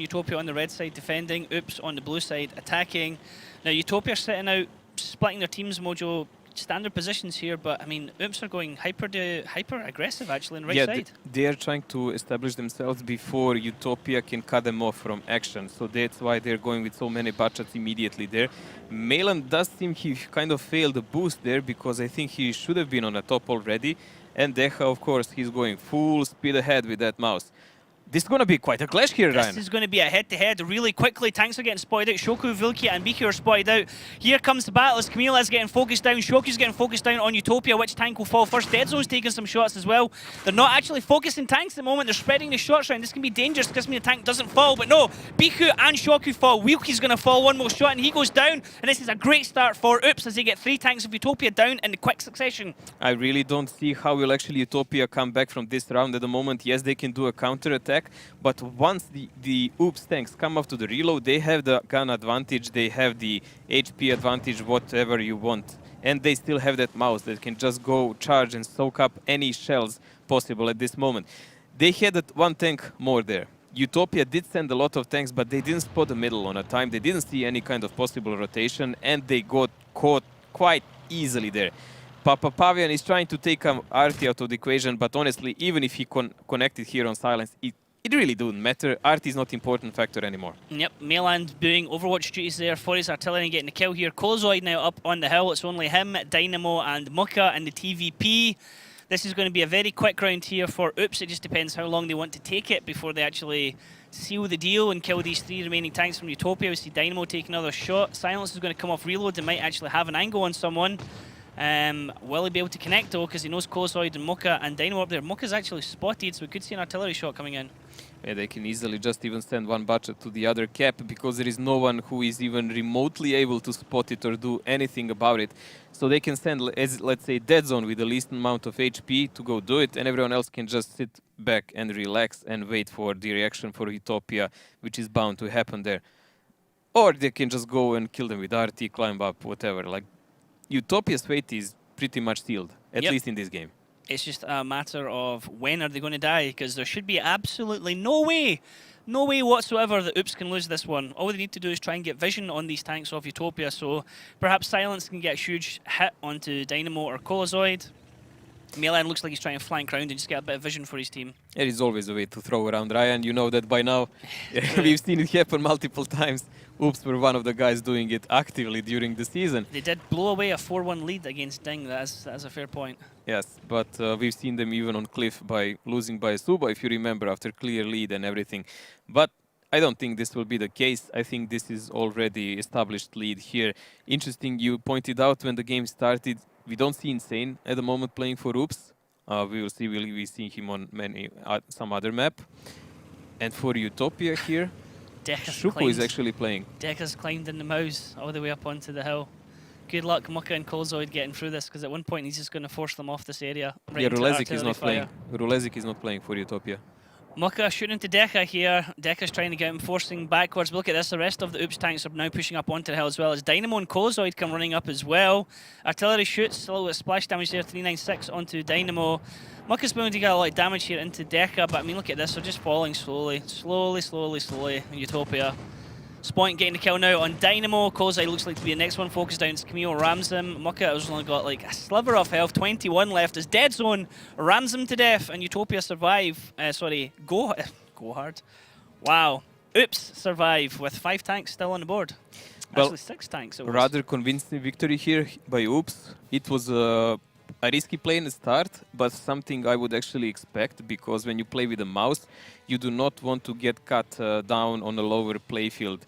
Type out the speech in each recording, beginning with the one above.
UTOPIA on the red side defending, Oops on the blue side attacking. Now UTOPIA are sitting out, splitting their teams, Mojo. Standard positions here, but I mean, Oops are going hyper aggressive actually on the right side. They are trying to establish themselves before UTOPIA can cut them off from action. So that's why they're going with so many budgets immediately there. Melan does seem he kind of failed the boost there because I think he should have been on the top already. And Deja, of course, he's going full speed ahead with that mouse. This is going to be quite a clash here, Ryan. This is going to be a head-to-head really quickly. Tanks are getting spotted out. Shoku, Vilkia and Biki are spotted out. Here comes the battle as Camila is getting focused down. Shoku's getting focused down on UTOPIA. Which tank will fall first? Deadzone's taking some shots as well. They're not actually focusing tanks at the moment. They're spreading the shots around. This can be dangerous because the tank doesn't fall. But no, Biku and Shoku fall. Wilkie's going to fall one more shot and he goes down. And this is a great start for Oops as they get 3 tanks of UTOPIA down in the quick succession. I really don't see how will actually UTOPIA come back from this round at the moment. Yes, they can do a counter-attack, but once the Oops tanks come up to the reload, they have the gun advantage, they have the HP advantage, whatever you want. And they still have that mouse that can just go charge and soak up any shells possible at this moment. They had that 1 tank more there. UTOPIA did send a lot of tanks, but they didn't spot the middle on a time. They didn't see any kind of possible rotation, and they got caught quite easily there. Papa Pavian is trying to take Arti out of the equation, but honestly, even if he connected here on silence, it really doesn't matter. Arti is not an important factor anymore. Yep, Meland doing Overwatch duties there for his artillery and getting the kill here. Colozoid now up on the hill. It's only him, Dynamo and Muka and the TVP. This is going to be a very quick round here for Oops. It just depends how long they want to take it before they actually seal the deal and kill these 3 remaining tanks from UTOPIA. We see Dynamo take another shot. Silence is going to come off reload. They might actually have an angle on someone. Will he be able to connect though? Because he knows Colozoid and Muka and Dynamo up there. Muka's actually spotted, so we could see an artillery shot coming in. Yeah, they can easily just even send 1 budget to the other cap because there is no one who is even remotely able to spot it or do anything about it. So they can send, as let's say, Dead Zone with the least amount of HP to go do it, and everyone else can just sit back and relax and wait for the reaction for UTOPIA, which is bound to happen there. Or they can just go and kill them with RT, climb up, whatever. Like, UTOPIA's fate is pretty much sealed, at least in this game. It's just a matter of when are they going to die, because there should be absolutely no way whatsoever that Oops can lose this one. All they need to do is try and get vision on these tanks of UTOPIA, so perhaps Silence can get a huge hit onto Dynamo or Colozoid. Melan looks like he's trying to flank round and just get a bit of vision for his team. It is always a way to throw around, Ryan. You know that by now. We've seen it happen multiple times. Oops were one of the guys doing it actively during the season. They did blow away a 4-1 lead against Ding. That's a fair point. Yes, but we've seen them even on Cliff by losing by Suba, if you remember, after clear lead and everything. But I don't think this will be the case. I think this is already established lead here. Interesting, you pointed out when the game started, we don't see Insane at the moment playing for Oops. We will see, we see him on some other map. And for UTOPIA here, Shuko is actually playing. Deka's climbed in the mouse all the way up onto the hill. Good luck, Muka and Colozoid, getting through this, because at one point he's just going to force them off this area. Right, yeah, Rulezik is not playing. Rulezik is not playing for UTOPIA. Muka shooting into Deka here. Deka's trying to get him, forcing backwards. But look at this, the rest of the Oops tanks are now pushing up onto the hill as well as Dynamo and Colozoid come running up as well. Artillery shoots, a little bit of splash damage there, 396 onto Dynamo. Muka's going to get a lot of damage here into Deka, but I mean, look at this, they're just falling slowly. Slowly in UTOPIA. Spoint getting the kill now on Dynamo. Colozoid looks like to be the next one focused down. Camille rams him. Muka has only got like a sliver of health. 21 left as Dead Zone rams him to death, and UTOPIA survive. Go hard. Wow. Oops survive with 5 tanks still on the board. Well, actually 6 tanks. Rather convincing victory here by Oops. It was a risky play in the start, but something I would actually expect, because when you play with a mouse, you do not want to get cut down on a lower playfield.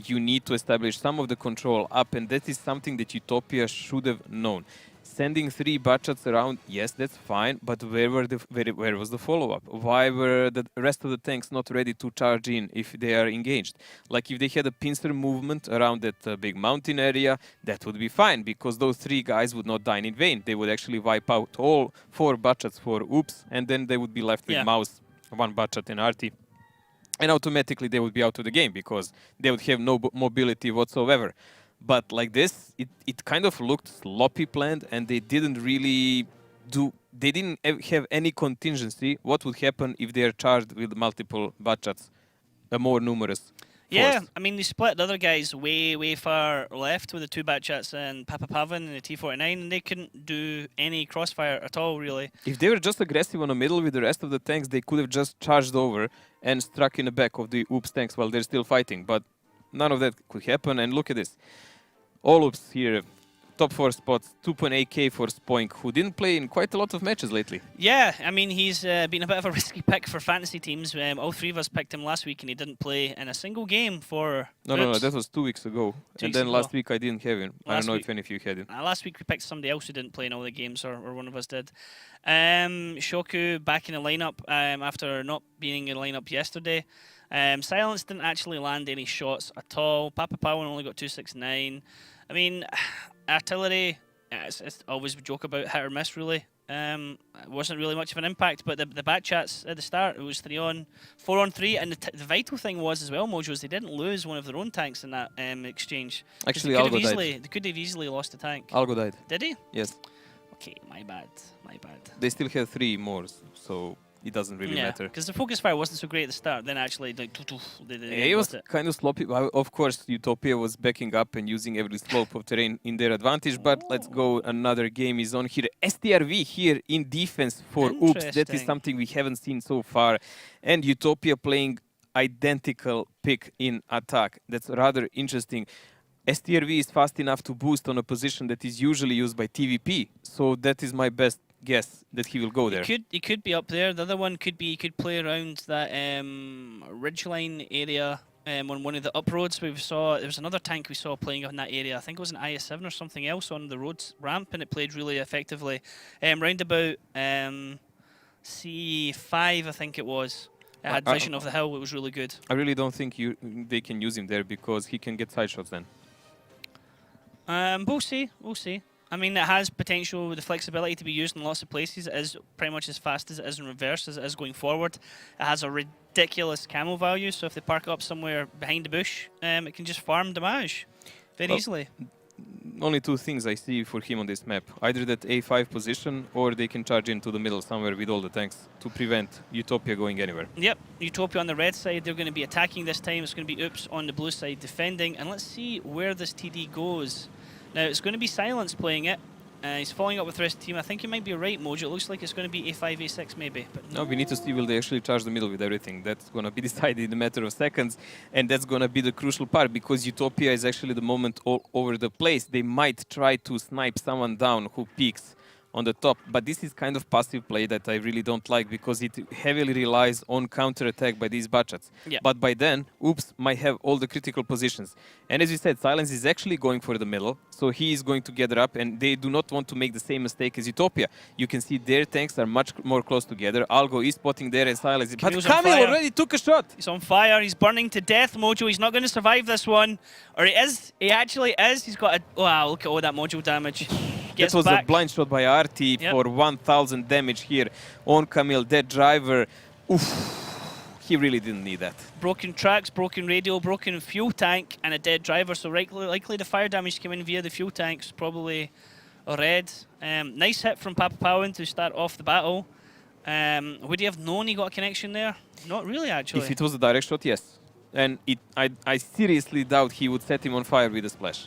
You need to establish some of the control up, and that is something that UTOPIA should have known. Sending 3 budgets around, yes, that's fine, but where was the follow-up? Why were the rest of the tanks not ready to charge in if they are engaged? Like if they had a pincer movement around that big mountain area, that would be fine, because those 3 guys would not die in vain. They would actually wipe out all 4 budgets for Oops, and then they would be left with mouse, 1 budget and Arti. And automatically they would be out of the game, because they would have no mobility whatsoever. But like this, it kind of looked sloppy planned, and they didn't really they didn't have any contingency what would happen if they are charged with multiple budgets a more numerous Yeah, force. I mean, they split the other guys way far left with the two Batchats and Pavan and the T49, and they couldn't do any crossfire at all, really. If they were just aggressive on the middle with the rest of the tanks, they could have just charged over and struck in the back of the Oops tanks while they're still fighting. But none of that could happen. And look at this. All Oops here. Top 4 spots, 2.8k for Spoink, who didn't play in quite a lot of matches lately. Yeah, I mean, he's been a bit of a risky pick for fantasy teams. All three of us picked him last week, and he didn't play in a single game for No, that was 2 weeks ago. And then last week I didn't have him. I don't know if any of you had him. Last week we picked somebody else who didn't play in all the games, or one of us did. Shoku back in the lineup after not being in the lineup yesterday. Silence didn't actually land any shots at all. Pavan only got 269. I mean, artillery, it's always a joke about hit or miss, really. It wasn't really much of an impact, but the Batchats at the start, it was 4 on 3, and the vital thing was as well, Mojo, is they didn't lose one of their own tanks in that exchange. Actually, Algo died. They could have easily lost a tank. Algo died. Did he? Yes. Okay, my bad. They still have 3 more, so it doesn't really matter. Because the focus fire wasn't so great at the start, then actually, like, it was kind of sloppy. Of course, UTOPIA was backing up and using every slope of terrain in their advantage, but let's go. Another game is on here. STRV here in defense for Oops. That is something we haven't seen so far. And UTOPIA playing identical pick in attack. That's rather interesting. STRV is fast enough to boost on a position that is usually used by TVP, so that is my best guess that he will go there. He could be up there. The other one could be he could play around that ridgeline area on one of the up roads. There was another tank we saw playing on that area. I think it was an IS-7 or something else on the roads ramp, and it played really effectively. Round about C5, I think it was. It had vision of the hill. It was really good. I really don't think they can use him there because he can get side shots then. We'll see. I mean, it has potential with the flexibility to be used in lots of places. It is pretty much as fast as it is in reverse as it is going forward. It has a ridiculous camo value, so if they park up somewhere behind the bush, it can just farm damage very easily. Only 2 things I see for him on this map. Either that A5 position, or they can charge into the middle somewhere with all the tanks to prevent UTOPIA going anywhere. Yep, UTOPIA on the red side, they're going to be attacking this time. It's going to be Oops on the blue side defending. And let's see where this TD goes. Now, it's going to be Silence playing it. He's following up with the rest of the team. I think you might be right, Mojo. It looks like it's going to be A5, A6 maybe. But no, we need to see will they actually charge the middle with everything. That's going to be decided in a matter of seconds. And that's going to be the crucial part because UTOPIA is actually the moment all over the place. They might try to snipe someone down who peeks on the top. But this is kind of passive play that I really don't like because it heavily relies on counter-attack by these Batchats. Yeah. But by then, Oops might have all the critical positions. And as you said, Silence is actually going for the middle. So he is going to gather up and they do not want to make the same mistake as UTOPIA. You can see their tanks are much more close together. Algo is spotting there and Silence. But Kamil already took a shot. He's on fire. He's burning to death, Mojo. He's not going to survive this one. Or he is. He actually is. He's got a... Wow, look at all that Mojo damage. That was a blind shot by RT for 1,000 damage here on Kamil. That driver, oof, he really didn't need that. Broken tracks, broken radio, broken fuel tank, and a dead driver. So likely the fire damage came in via the fuel tanks, probably a red. Nice hit from Pavan to start off the battle. Would he have known he got a connection there? Not really, actually. If it was a direct shot, yes. And I seriously doubt he would set him on fire with a splash.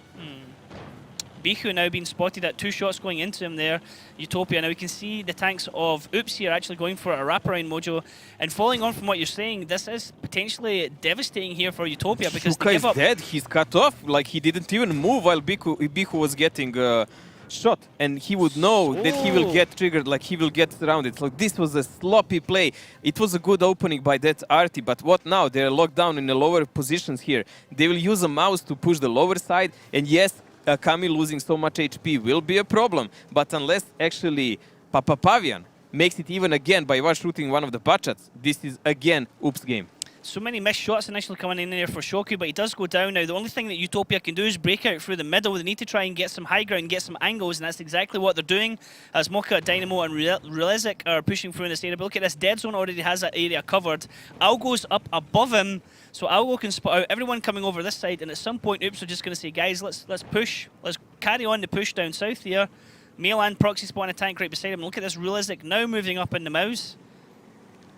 Bihu now being spotted at 2 shots going into him there. UTOPIA. Now we can see the tanks of Oops here actually going for a wraparound, Mojo. And following on from what you're saying, this is potentially devastating here for UTOPIA because they give up. Dead. He's cut off. Like he didn't even move while Bihu was getting shot. And he would know that he will get triggered, like he will get surrounded. So this was a sloppy play. It was a good opening by that Arty. But what now? They're locked down in the lower positions here. They will use a mouse to push the lower side. And yes, Kamil losing so much HP will be a problem, but unless actually Papavian makes it even again by shooting one of the Batchats, this is again Oops game. So many missed shots initially coming in there for Shoku, but he does go down now. The only thing that UTOPIA can do is break out through the middle. They need to try and get some high ground, get some angles, and that's exactly what they're doing as Mocha, Dynamo, and Relizic are pushing through in this area. But look at this, Dead Zone already has that area covered. Algo's up above him, so Algo can spot out everyone coming over this side, and at some point, Oops are just going to say, guys, let's push. Let's carry on the push down south here. Mail and Proxy spawn a tank right beside him. Look at this, Relizic now moving up in the mouse.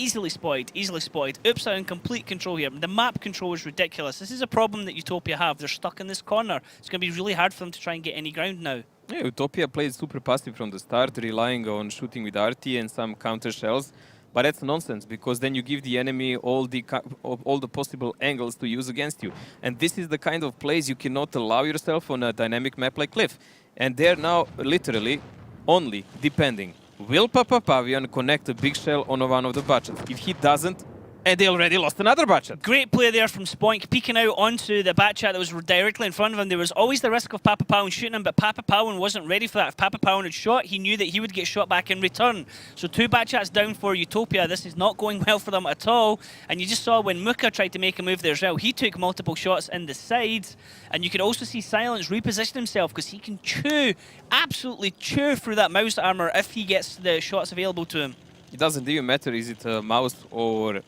Easily spoiled, easily spoiled. Oops are in complete control here. The map control is ridiculous. This is a problem that UTOPIA have. They're stuck in this corner. It's going to be really hard for them to try and get any ground now. Yeah, UTOPIA played super passive from the start, relying on shooting with RT and some counter shells. But that's nonsense, because then you give the enemy all the possible angles to use against you. And this is the kind of plays you cannot allow yourself on a dynamic map like Cliff. And they're now literally only depending. Will Papapavian connect a big shell on one of the budgets? If he doesn't, and they already lost another budget. Great play there from Spoink, peeking out onto the bat chat that was directly in front of him. There was always the risk of Papapavian shooting him, but Papapavian wasn't ready for that. If Papapavian had shot, he knew that he would get shot back in return. So 2 bat chats down for UTOPIA. This is not going well for them at all. And you just saw when Muka tried to make a move there as well, he took multiple shots in the sides. And you could also see Silence reposition himself because he can chew, absolutely chew through that mouse armor if he gets the shots available to him. It doesn't even matter is it a mouse or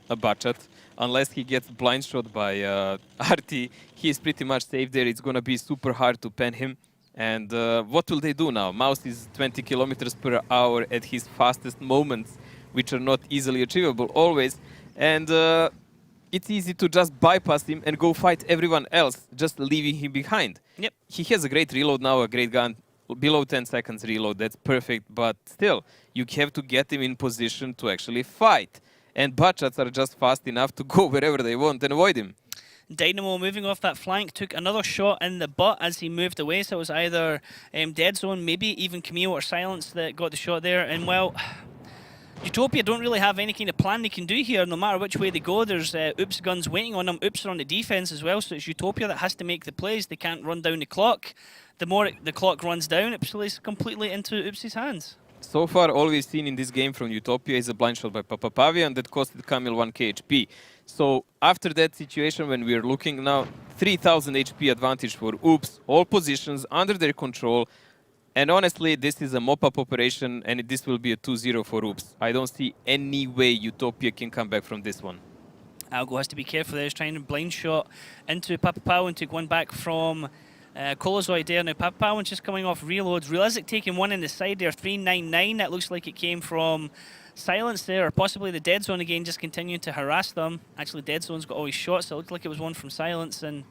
a budget. Unless he gets blind shot by RT, he is pretty much safe there. It's going to be super hard to pen him. And what will they do now? Mouse is 20 kilometers per hour at his fastest moments, which are not easily achievable always. And it's easy to just bypass him and go fight everyone else, just leaving him behind. Yep. He has a great reload now, a great gun. Below 10 seconds reload, that's perfect. But still, you have to get him in position to actually fight. And budgets are just fast enough to go wherever they want and avoid him. Dynamo moving off that flank took another shot in the butt as he moved away. So it was either Dead Zone, maybe even Camille or Silence that got the shot there. And well, UTOPIA don't really have any kind of plan they can do here. No matter which way they go, there's Oops guns waiting on them. Oops are on the defense as well, so it's UTOPIA that has to make the plays. They can't run down the clock. The more the clock runs down, it plays completely into Oops' hands. So far, all we've seen in this game from UTOPIA is a blind shot by Papapavian that costed Camille 1k HP. So after that situation, when we're looking now, 3000 HP advantage for Oops, all positions under their control. And honestly, this is a mop-up operation, and this will be a 2-0 for Oops. I don't see any way UTOPIA can come back from this one. Algo has to be careful there. He's trying to blind shot into Papapavian and took one back from Colozoid there. Now Papapavian's just coming off reloads. Realistic taking one in the side there, 399. That looks like it came from Silence there, or possibly the Dead Zone again, just continuing to harass them. Actually, Dead Zone's got all his shots, so it looked like it was one from Silence. And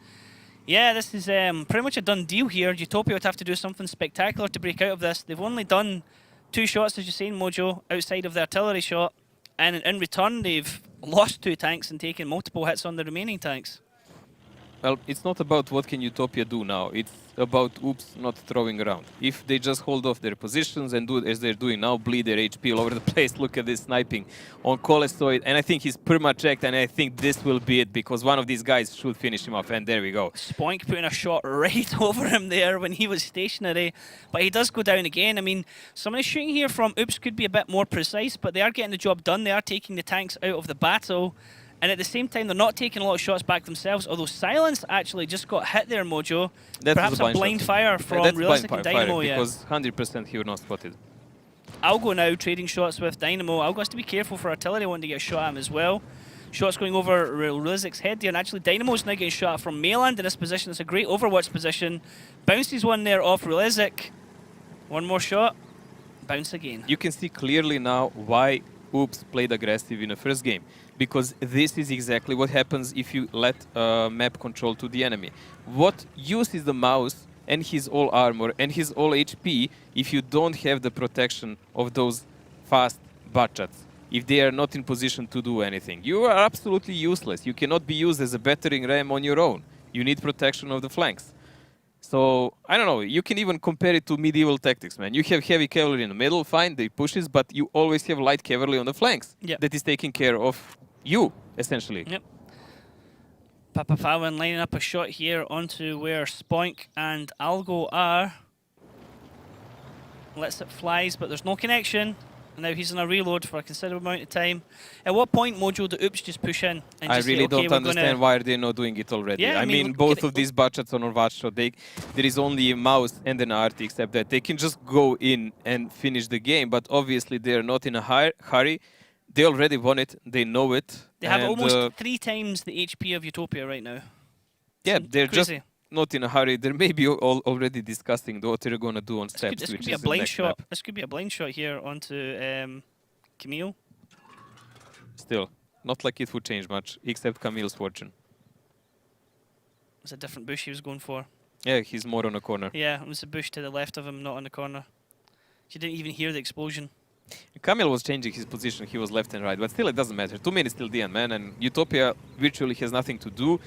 yeah, this is pretty much a done deal here. UTOPIA would have to do something spectacular to break out of this. They've only done 2 shots, as you're saying, Mojo, outside of the artillery shot. And in return, they've lost 2 tanks and taken multiple hits on the remaining tanks. Well, it's not about what can UTOPIA do now. It's about Oops not throwing around. If they just hold off their positions and do as they're doing now, bleed their HP all over the place. Look at this sniping on Colozoid. And I think he's perma-checked, and I think this will be it, because one of these guys should finish him off. And there we go. Spoink putting a shot right over him there when he was stationary. But he does go down again. I mean, some of the shooting here from Oops could be a bit more precise, but they are getting the job done. They are taking the tanks out of the battle. And at the same time, they're not taking a lot of shots back themselves, although Silence actually just got hit there, Mojo. That Perhaps a blind fire from Realistic and Dynamo, yeah. Because 100% he was not spotted. Algo now trading shots with Dynamo. Algo has to be careful for artillery wanting to get shot at him as well. Shots going over Realistic's head there, and actually Dynamo's now getting shot at from Mayland in this position. It's a great Overwatch position. Bounces one there off Realistic. One more shot. Bounce again. You can see clearly now why Oops played aggressive in the first game. Because this is exactly what happens if you let map control to the enemy. What use is the mouse and his all armor and his all HP if you don't have the protection of those fast budgets? If they are not in position to do anything, you are absolutely useless. You cannot be used as a battering ram on your own. You need protection of the flanks. So, I don't know, you can even compare it to medieval tactics, man. You have heavy cavalry in the middle, fine, they pushes, but you always have light cavalry on the flanks. Yep. That is taking care of you, essentially. Yep. Papapavian lining up a shot here onto where Spoink and Algo are. Lets it flies, but there's no connection. And now he's on a reload for a considerable amount of time. At what point, Mojo, do Oops just push in? And I just really say, okay, don't understand why they're not doing it already. Yeah, I mean both of these budgets on Overwatch, so there is only a mouse and an RT, except that they can just go in and finish the game. But obviously, they're not in a hurry. They already won it. They know it. They have almost 3 times the HP of UTOPIA right now. Yeah, they're crazy. just not in a hurry. They may be already discussing what they're going to do on steps. This could be a blind shot. This could be a blind shot here onto Camille. still, not like it would change much, except Camille's fortune. It's a different bush he was going for. Yeah, he's more on a corner. Yeah, it was the bush to the left of him, not on the corner. You didn't even hear the explosion. Camille was changing his position, he was left and right, but still it doesn't matter. 2 minutes till the end, man, and UTOPIA virtually has nothing to do.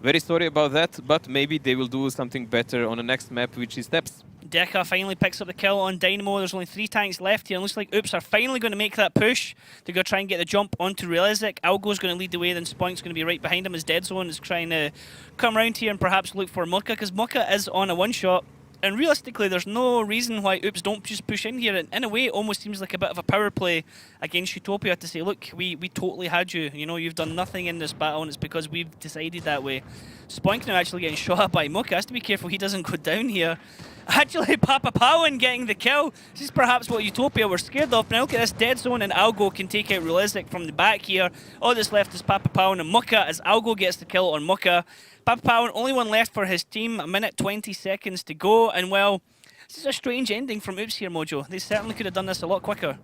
Very sorry about that, but maybe they will do something better on the next map, which is Steps. Deka finally picks up the kill on Dynamo. There's only 3 tanks left here. It looks like Oops are finally going to make that push to go try and get the jump onto Realistic. Algo's going to lead the way, then Spoink's going to be right behind him as Dead Zone is trying to come around here and perhaps look for Mucka, because Mucka is on a one-shot. And realistically, there's no reason why Oops don't just push in here. And in a way, it almost seems like a bit of a power play against UTOPIA to say, look, we totally had you. You know, you've done nothing in this battle, and it's because we've decided that way. Spoink now actually getting shot at by Mucka. Has to be careful he doesn't go down here. Actually, Papa Powan getting the kill. This is perhaps what UTOPIA were scared of. Now look at this Dead Zone, and Algo can take out Realistic from the back here. All that's left is Papa Powan and Mucka as Algo gets the kill on Mucka. Papa Powan, only one left for his team. 1 minute 20 seconds to go. And well, this is a strange ending from Oops here, Mojo. They certainly could have done this a lot quicker.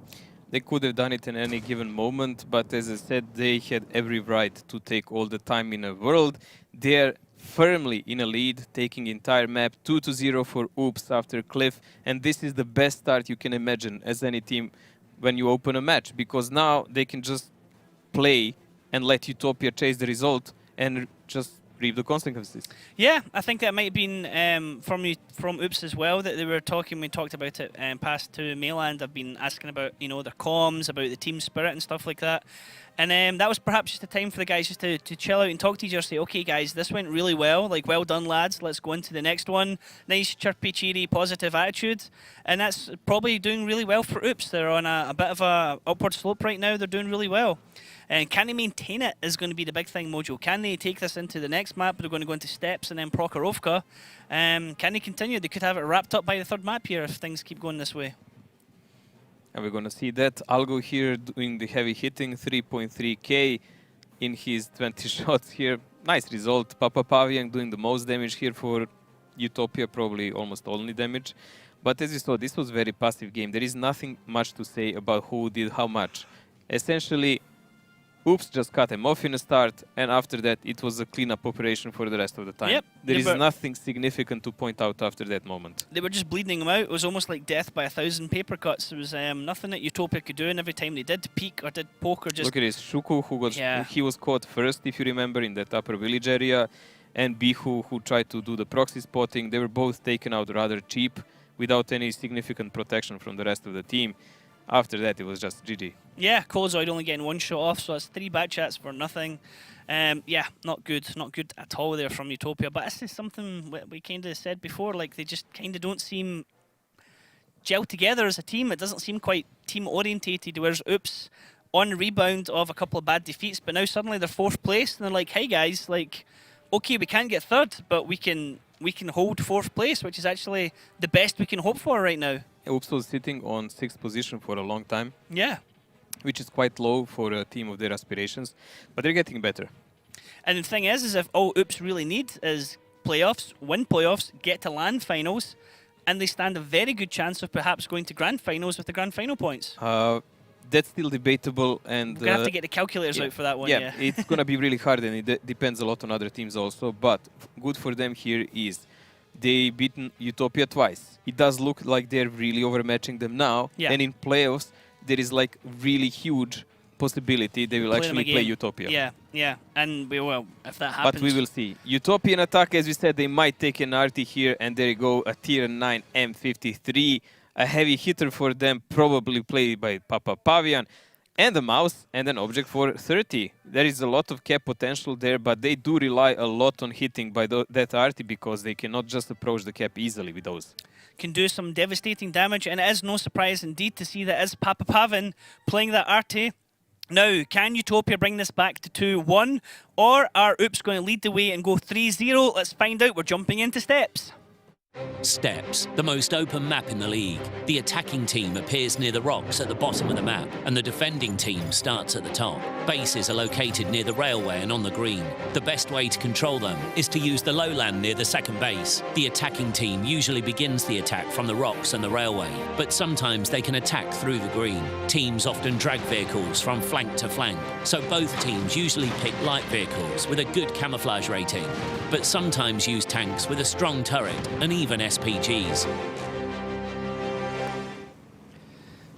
They could have done it in any given moment, but as I said, they had every right to take all the time in the world. They're firmly in a lead, taking entire map 2-0 for Oops after Cliff, and this is the best start you can imagine as any team when you open a match, because now they can just play and let UTOPIA chase the result and just reap the consequences. Yeah, I think that might have been from Oops as well that they were talking. We talked about it past to Mainland. I've been asking about, you know, their comms, about the team spirit and stuff like that. And that was perhaps just a time for the guys just to chill out and talk to each other, say, okay, guys, this went really well. Like, well done, lads. Let's go into the next one. Nice, chirpy, cheery, positive attitude. And that's probably doing really well for Oops. They're on a bit of a upward slope right now. They're doing really well. And can they maintain it is going to be the big thing, Mojo. Can they take this into the next map? They're going to go into Steps and then Prokhorovka. Can they continue? They could have it wrapped up by the 3rd map here if things keep going this way. And we're going to see that. Algo here doing the heavy hitting, 3.3k in his 20 shots here. Nice result. Papa Pavian doing the most damage here for UTOPIA, probably almost only damage. But as you saw, this was a very passive game. There is nothing much to say about who did how much. Essentially, Oops just cut him off in the start, and after that it was a cleanup operation for the rest of the time. Yep, there is nothing significant to point out after that moment. They were just bleeding him out. It was almost like death by 1,000 paper cuts. There was nothing that UTOPIA could do, and every time they did peek or did poke or just... Look at this, Shuku, he was caught first, if you remember, in that upper village area, and Bihu, who tried to do the proxy spotting. They were both taken out rather cheap, without any significant protection from the rest of the team. After that, it was just GG. Yeah, Colozoid only getting 1 shot off, so that's 3 back chats for nothing. Yeah, not good at all there from UTOPIA. But this is something we kind of said before, like they just kind of don't seem gel together as a team. It doesn't seem quite team-orientated, whereas Oops on rebound of a couple of bad defeats, but now suddenly they're 4th place, and they're like, hey guys, like, okay, we can't get 3rd, but we can hold 4th place, which is actually the best we can hope for right now. Oops was sitting on 6th position for a long time. Yeah. Which is quite low for a team of their aspirations, but they're getting better. And the thing is if all Oops really need is playoffs, win playoffs, get to LAN finals, and they stand a very good chance of perhaps going to grand finals with the grand final points. That's still debatable, and we're going to have to get the calculators out for that one. Yeah, it's going to be really hard, and it depends a lot on other teams also, but good for them here is they beaten UTOPIA twice. It does look like they're really overmatching them now, and in playoffs, there is like really huge possibility they will actually play UTOPIA. Yeah, and we will, if that happens. But we will see. UTOPIA attack, as we said, they might take an RT here, and there you go, a tier 9 M53, a heavy hitter for them, probably played by Papa Pavian, and a mouse and an object for 30. There is a lot of cap potential there, but they do rely a lot on hitting by that RT because they cannot just approach the cap easily with those. Can do some devastating damage, and it is no surprise indeed to see that as Papa Pavian playing that RT. Now, can UTOPIA bring this back to 2-1, or are Oops going to lead the way and go 3-0? Let's find out. We're jumping into Steps. Steps, the most open map in the league. The attacking team appears near the rocks at the bottom of the map, and the defending team starts at the top. Bases are located near the railway and on the green. The best way to control them is to use the lowland near the second base. The attacking team usually begins the attack from the rocks and the railway, but sometimes they can attack through the green. Teams often drag vehicles from flank to flank, so both teams usually pick light vehicles with a good camouflage rating, but sometimes use tanks with a strong turret and even SPGs.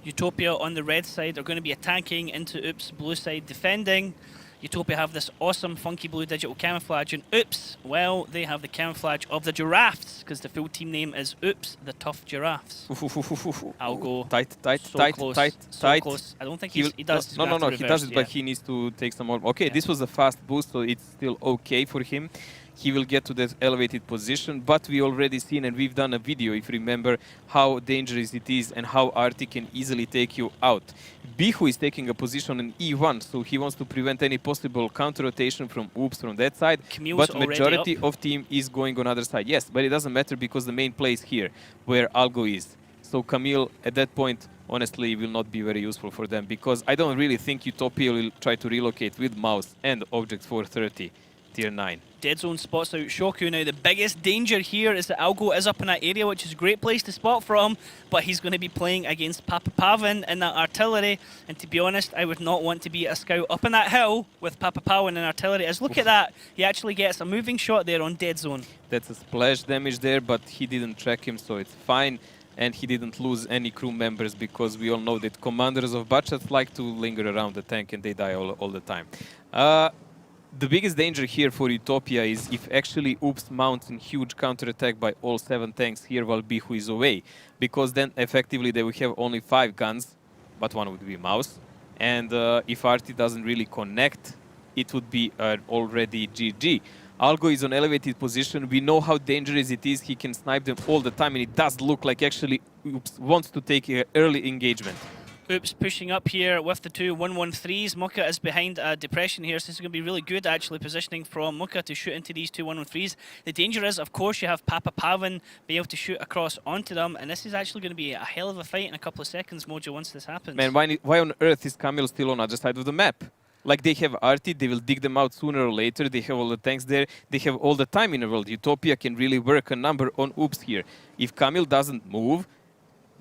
UTOPIA on the red side are going to be attacking into Oops blue side defending. UTOPIA have this awesome funky blue digital camouflage, and Oops, well, they have the camouflage of the giraffes, because the full team name is Oops, the Tough Giraffes. I'll go tight, so close. close. I don't think he does. No, he does it, but he needs to take some more. Okay, this was a fast boost, so it's still okay for him. He will get to that elevated position, but we already seen, and we've done a video, if you remember, how dangerous it is and how Arti can easily take you out. Bihu is taking a position in E1, so he wants to prevent any possible counter-rotation from Oops from that side. Camille's but majority of team is going on other side. Yes, but it doesn't matter because the main play is here, where Algo is. So Camille, at that point, honestly, will not be very useful for them, because I don't really think UTOPIA will try to relocate with mouse and object 430, tier 9. Dead zone spots out Shoku. Now the biggest danger here is that Algo is up in that area, which is a great place to spot from, but he's going to be playing against Papa Pavin in that artillery, and to be honest, I would not want to be a scout up in that hill with Papa Pavin in artillery. As look at that, he actually gets a moving shot there on dead zone. That's a splash damage there, but he didn't track him, so it's fine. And he didn't lose any crew members, because we all know that commanders of Bachats like to linger around the tank and they die all the time. The biggest danger here for UTOPIA is if actually Oops mounts a huge counterattack by all 7 tanks here while Bihu is away, because then effectively they will have only 5 guns, but one would be mouse. And if Arti doesn't really connect, it would be already GG. Algo is on elevated position. We know how dangerous it is. He can snipe them all the time, and it does look like actually Oops wants to take an early engagement. Oops pushing up here with the two 113s. Muka is behind a depression here, so this is going to be really good actually positioning from Muka to shoot into these two 113s. The danger is, of course, you have Papa Pavin be able to shoot across onto them, and this is actually going to be a hell of a fight in a couple of seconds, Mojo, once this happens. Man, why on earth is Camille still on the other side of the map? Like, they have Arti, they will dig them out sooner or later, they have all the tanks there, they have all the time in the world. UTOPIA can really work a number on Oops here. If Camille doesn't move,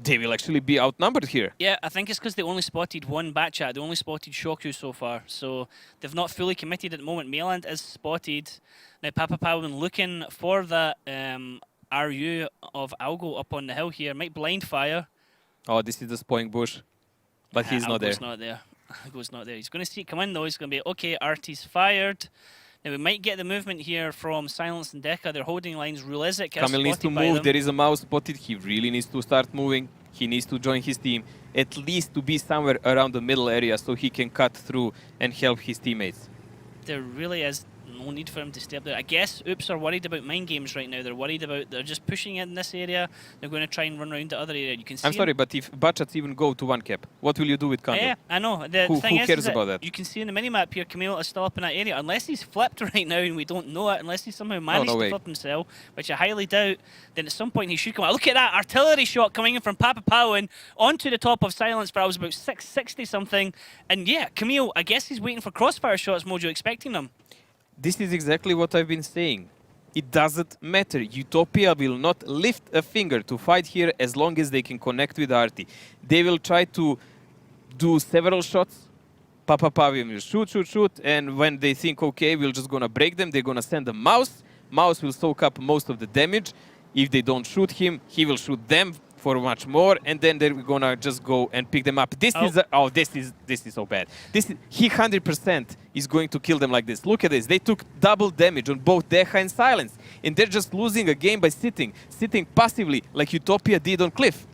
they will actually be outnumbered here. Yeah, I think it's because they only spotted one Batchat. They only spotted Shoku so far, so they've not fully committed at the moment. Mayland is spotted. Now Papa Pavin looking for that RU of Algo up on the hill here. Might blind fire. Oh, this is the spawning bush, but he's not there. Algo's not there. Algo's not there. He's going to see it come in though. He's going to be, okay, Artie's fired. Now we might get the movement here from Silence and Deca. They're holding lines. Rulizik is Camille needs to move. There is a mouse spotted. He really needs to start moving. He needs to join his team, at least to be somewhere around the middle area so he can cut through and help his teammates. There really is no need for him to stay up there. I guess Oops are worried about mind games right now. They're worried about, they're just pushing in this area. They're going to try and run around the other area. You can see I'm sorry, but if Bachats even go to 1 cap, what will you do with Camille? Yeah, I know. The who thing cares is about that? You can see in the minimap here, Camille is still up in that area. Unless he's flipped right now and we don't know it, unless he somehow managed to flip himself, which I highly doubt, then at some point he should come out. Look at that artillery shot coming in from Papa Powan onto the top of Silence for I was about 660 something. And yeah, Camille, I guess he's waiting for crossfire shots, Mojo, expecting them. This is exactly what I've been saying. It doesn't matter. UTOPIA will not lift a finger to fight here as long as they can connect with Arti. They will try to do several shots. Papa Pavin will shoot, and when they think, okay, we're just gonna break them, they're gonna send a mouse. Mouse will soak up most of the damage. If they don't shoot him, he will shoot them for much more, and then they're gonna just go and pick them up. This is so bad. He 100% is going to kill them like this. Look at this. They took double damage on both Deca and Silence, and they're just losing a game by sitting passively like UTOPIA did on Cliff.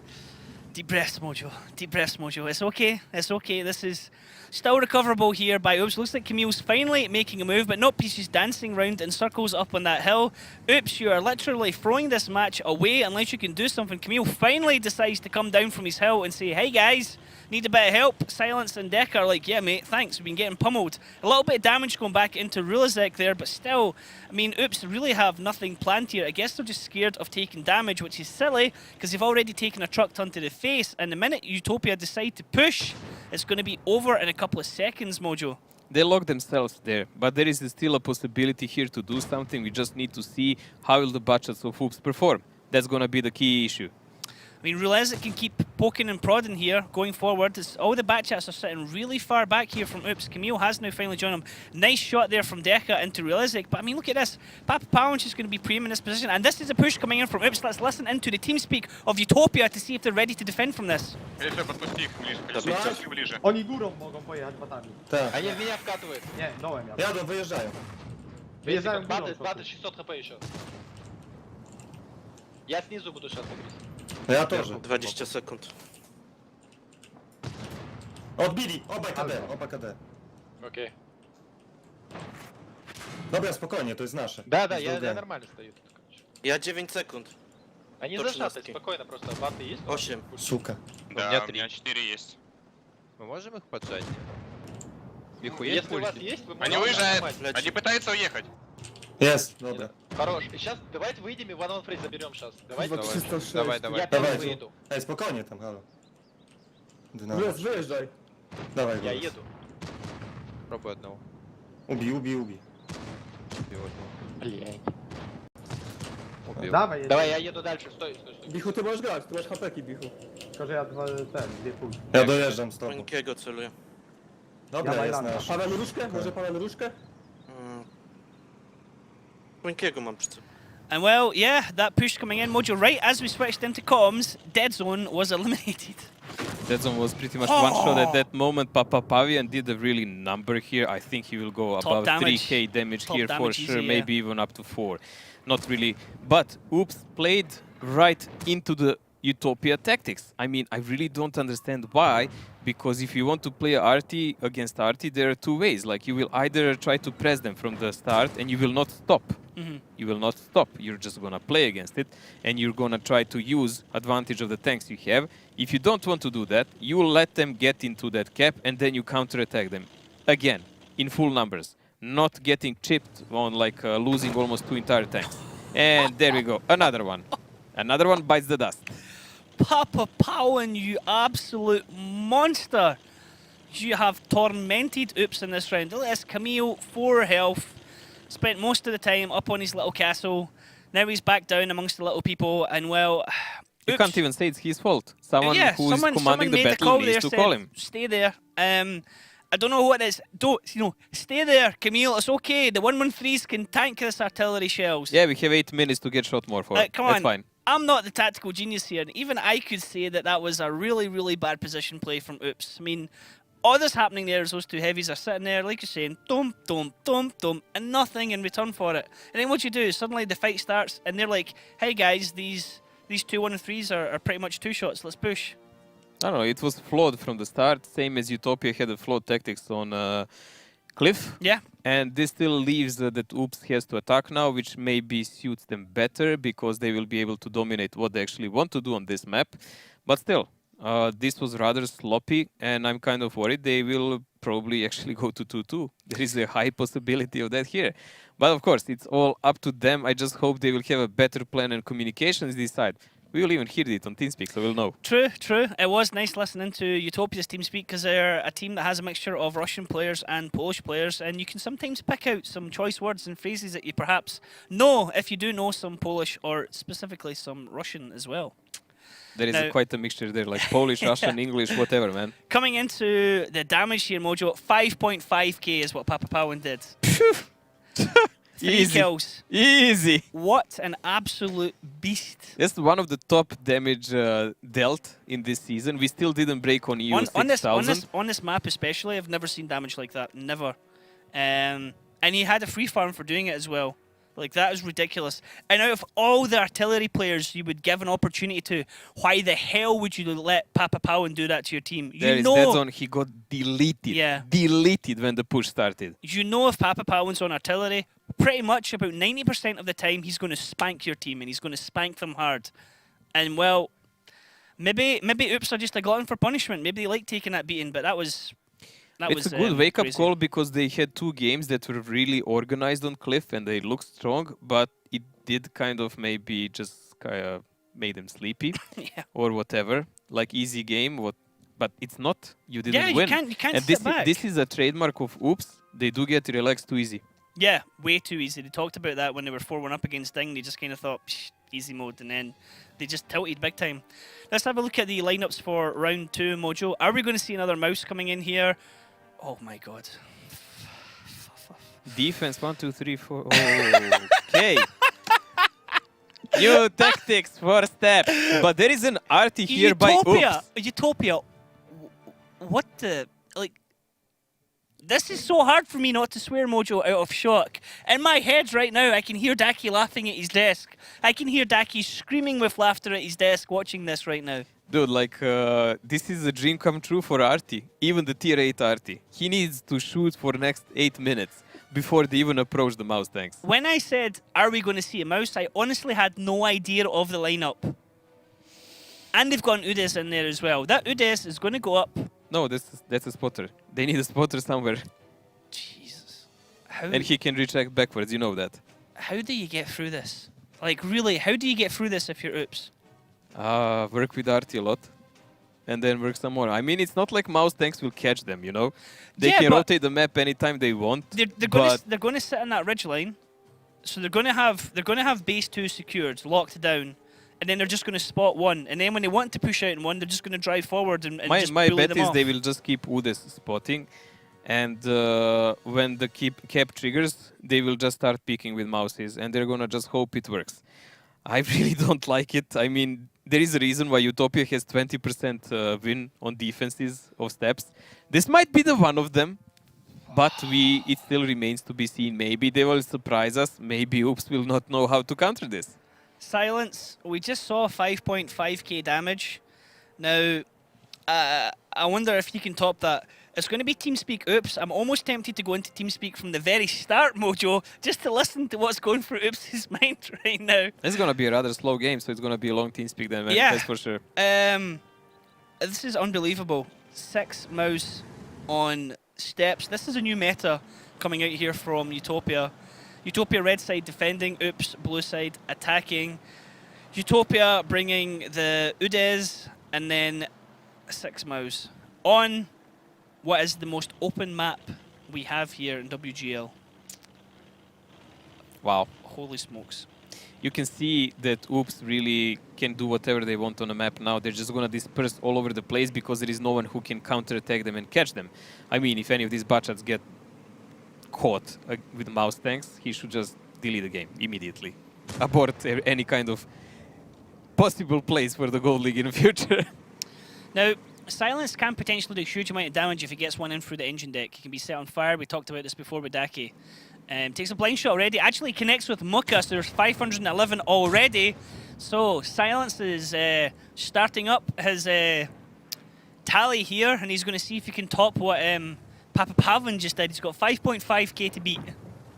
Deep breaths, Mojo. Deep breaths, Mojo. It's okay. It's okay. This is still recoverable here by Oops. Looks like Camille's finally making a move, but not Peaches dancing round in circles up on that hill. Oops, you are literally throwing this match away unless you can do something. Camille finally decides to come down from his hill and say, hey guys, Need a bit of help. Silence and Decker are like, yeah, mate, thanks. We've been getting pummeled. A little bit of damage going back into Rulazek there, but still, I mean, Oops really have nothing planned here. I guess they're just scared of taking damage, which is silly, because they've already taken a truck ton to the face, and the minute UTOPIA decide to push, it's going to be over in a couple of seconds, Mojo. They lock themselves there, but there is still a possibility here to do something. We just need to see how will the budgets of Oops perform. That's going to be the key issue. I mean, Rulezek can keep poking and prodding here going forward. All the backchats are sitting really far back here from Oops. Camille has now finally joined him. Nice shot there from Deka into Rulezek. But I mean, look at this. Papa Pound's just going to be prem in this position. And this is a push coming in from Oops. Let's listen into the team speak of UTOPIA to see if they're ready to defend from this. Oni górą mogą pojechać batami. Так. Они в меня вкатывают. Nie, dołem ja. Jadą, wyjeżdżają. Wyjeżdżają górą. Баты 600 хп еще. Я снизу буду сейчас играть. No ja тоже. 20 sekund. Odbili! Obaj KD, oba KD. Окей. Dobra, spokojnie, to jest nasze. Да, To jest я drugie. нормально стою тут, короче. Ja 9 sekund. Они Точно зажаты, носки. спокойно, просто баты есть? 8. Сука. Да, у меня 4 есть. Мы можем их поджать? Их есть Если у вас пульсик? есть, вы Они можете уезжают. нажимать. Они пытаются уехать. Jest, dobra. Хорош. И сейчас давайте выйдем и one фрейз заберем сейчас. Давайте. Давай, давай. Я первый Давай. выйду. Ej, spokojnie tam, halo. Dynamo. Wyjeżdżaj. Dawaj, Я Golos. еду. Пробуй одного. Ubij, ubij, ubij. Убил одного. Блядь. Убил. Dawaj, jedź. Давай, я еду дальше. Стой, стой, стой. Bichu, ty możesz grać, ty masz hapeki, Bichu. Tylko, że ja dwie puli. Ja dojeżdżam z tobą. Pańkiego celuję. Dobra, jest nasz. Pana nóżkę? Może pana nóżkę? Pańkiego mam przy tym. And well, yeah, that push coming in, Mojo, right as we switched into comms, Dead Zone was eliminated. That zone was pretty much one shot at that moment. Papa Pavian did a really number here. I think he will go Top above damage. 3k damage Top here for damage sure, easy, yeah. maybe even up to 4. Not really. But Oops played right into the UTOPIA tactics. I mean, I really don't understand why, because if you want to play RT against RT, there are two ways. Like, you will either try to press them from the start and you will not stop. You will not stop. You're just gonna play against it, and you're gonna try to use advantage of the tanks you have. If you don't want to do that, you will let them get into that cap, and then you counterattack them again in full numbers, not getting chipped on like losing almost 2 entire tanks. And there we go, another one. Another one bites the dust. Papa Powan, you absolute monster. You have tormented Oops in this round. Look at this, Camille, 4 health. Spent most of the time up on his little castle. Now he's back down amongst the little people, and well, You Oops. can't even say it's his fault. Someone Yeah, who is commanding someone the made the battle call needs there, to said, call him. stay there. I don't know what it is. Don't, stay there, Camille. It's okay. The 113s can tank this artillery shells. Yeah, we have 8 minutes to get shot more for. Come That's on. fine. I'm not the tactical genius here, and even I could say that that was a really, really bad position play from Oops. I mean, all that's happening there is those two heavies are sitting there, like you're saying, dum, dum, dum, dum, and nothing in return for it. And then what you do is suddenly the fight starts, and they're like, hey guys, these 2 1-3s are pretty much 2 shots, let's push. I don't know, it was flawed from the start, same as UTOPIA had a flawed tactics on Cliff. Yeah. And this still leaves that Oops has to attack now, which maybe suits them better because they will be able to dominate what they actually want to do on this map. But still, this was rather sloppy, and I'm kind of worried they will probably actually go to 2-2. There is a high possibility of that here. But of course, it's all up to them. I just hope they will have a better plan and communications this side. We will even hear it on TeamSpeak, so we'll know. True, true. It was nice listening to UTOPIA's TeamSpeak because they're a team that has a mixture of Russian players and Polish players, and you can sometimes pick out some choice words and phrases that you perhaps know if you do know some Polish or specifically some Russian as well. There is Now- quite a mixture there, like Polish, Russian, English, whatever, man. Coming into the damage here, Mojo, 5.5k is what Papa Powan did. 3 Easy. kills. Easy. What an absolute beast. That's one of the top damage dealt in this season. We still didn't break on EU On 6000. this map especially, I've never seen damage like that. Never. And he had a free farm for doing it as well. Like, that is ridiculous. And out of all the artillery players you would give an opportunity to, why the hell would you let Papa Powan do that to your team? There You is know, that zone. He got deleted. Yeah. Deleted when the push started. you know if Papa Powan's on artillery, pretty much about 90% of the time he's going to spank your team, and he's going to spank them hard. And, well, Maybe Oops are just a glutton for punishment. Maybe they like taking that beating, but It's a good wake-up call because they had 2 games that were really organized on Cliff and they looked strong, but it did kind of maybe just kind of made them sleepy Yeah. or whatever. Like easy game, but it's not. You didn't Yeah, win. you can't And sit back. this is a trademark of Oops. They do get relaxed too easy. Yeah, way too easy. They talked about that when they were 4-1 up against Ding. They just kind of thought, psh, easy mode, and then they just tilted big time. Let's have a look at the lineups for round 2, Mojo. Are we going to see another mouse coming in here? Oh my god. Defense 1, 2, 3, 4. Oh, okay. New tactics for step. But there is an arty here by Oops. Utopia. What the... Like... This is so hard for me not to swear, Mojo, out of shock. In my head right now, I can hear Daki laughing at his desk. I can hear Daki screaming with laughter at his desk watching this right now. Dude, like, this is a dream come true for Arty. Even the tier 8 Arty. He needs to shoot for the next 8 minutes before they even approach the mouse tanks. When I said, are we going to see a mouse, I honestly had no idea of the lineup. And they've got an Udes in there as well. That Udes is going to go up. No, that's a spotter. They need a spotter somewhere. Jesus. How, And he can retract backwards, you know that. how do you get through this? Like, really, how do you get through this if you're Oops? Work with Arty a lot. And then work some more. I mean, it's not like mouse tanks will catch them, you know? They Yeah, can but rotate the map anytime they want. They're going to sit on that ridge line. So they're going to have base 2 secured, locked down. And then they're just going to spot 1. And then when they want to push out in 1, they're just going to drive forward and just My bully bet them is off. they will just keep Udes spotting. And when the cap triggers, they will just start peeking with mouses. And they're going to just hope it works. I really don't like it. I mean, there is a reason why UTOPIA has 20% win on defenses of steps. This might be the one of them. But it still remains to be seen. Maybe they will surprise us. Maybe Oops will not know how to counter this. Silence. We just saw 5.5k damage. Now, I wonder if you can top that. It's going to be TeamSpeak Oops. I'm almost tempted to go into TeamSpeak from the very start, Mojo, just to listen to what's going through Oops' mind right now. It's going to be a rather slow game, so it's going to be a long TeamSpeak then, Yeah. that's for sure. This is unbelievable. 6 mouse on steps. This is a new meta coming out here from UTOPIA. UTOPIA red side defending, Oops blue side attacking. UTOPIA bringing the Udes and then 6 mouse on what is the most open map we have here in WGL. Wow. Holy smokes. You can see that Oops really can do whatever they want on the map now. They're just going to disperse all over the place because there is no one who can counterattack them and catch them. I mean, if any of these butchers get caught with mouse tanks, he should just delete the game immediately. Abort any kind of possible place for the Gold League in the future. Now, Silence can potentially do a huge amount of damage if he gets one in through the engine deck. He can be set on fire. We talked about this before with Daki. Takes a blind shot already. Actually connects with Muka, so there's 511 already. So Silence is starting up his tally here, and he's going to see if he can top what Papa Pavlin just did. He's got 5.5k to beat.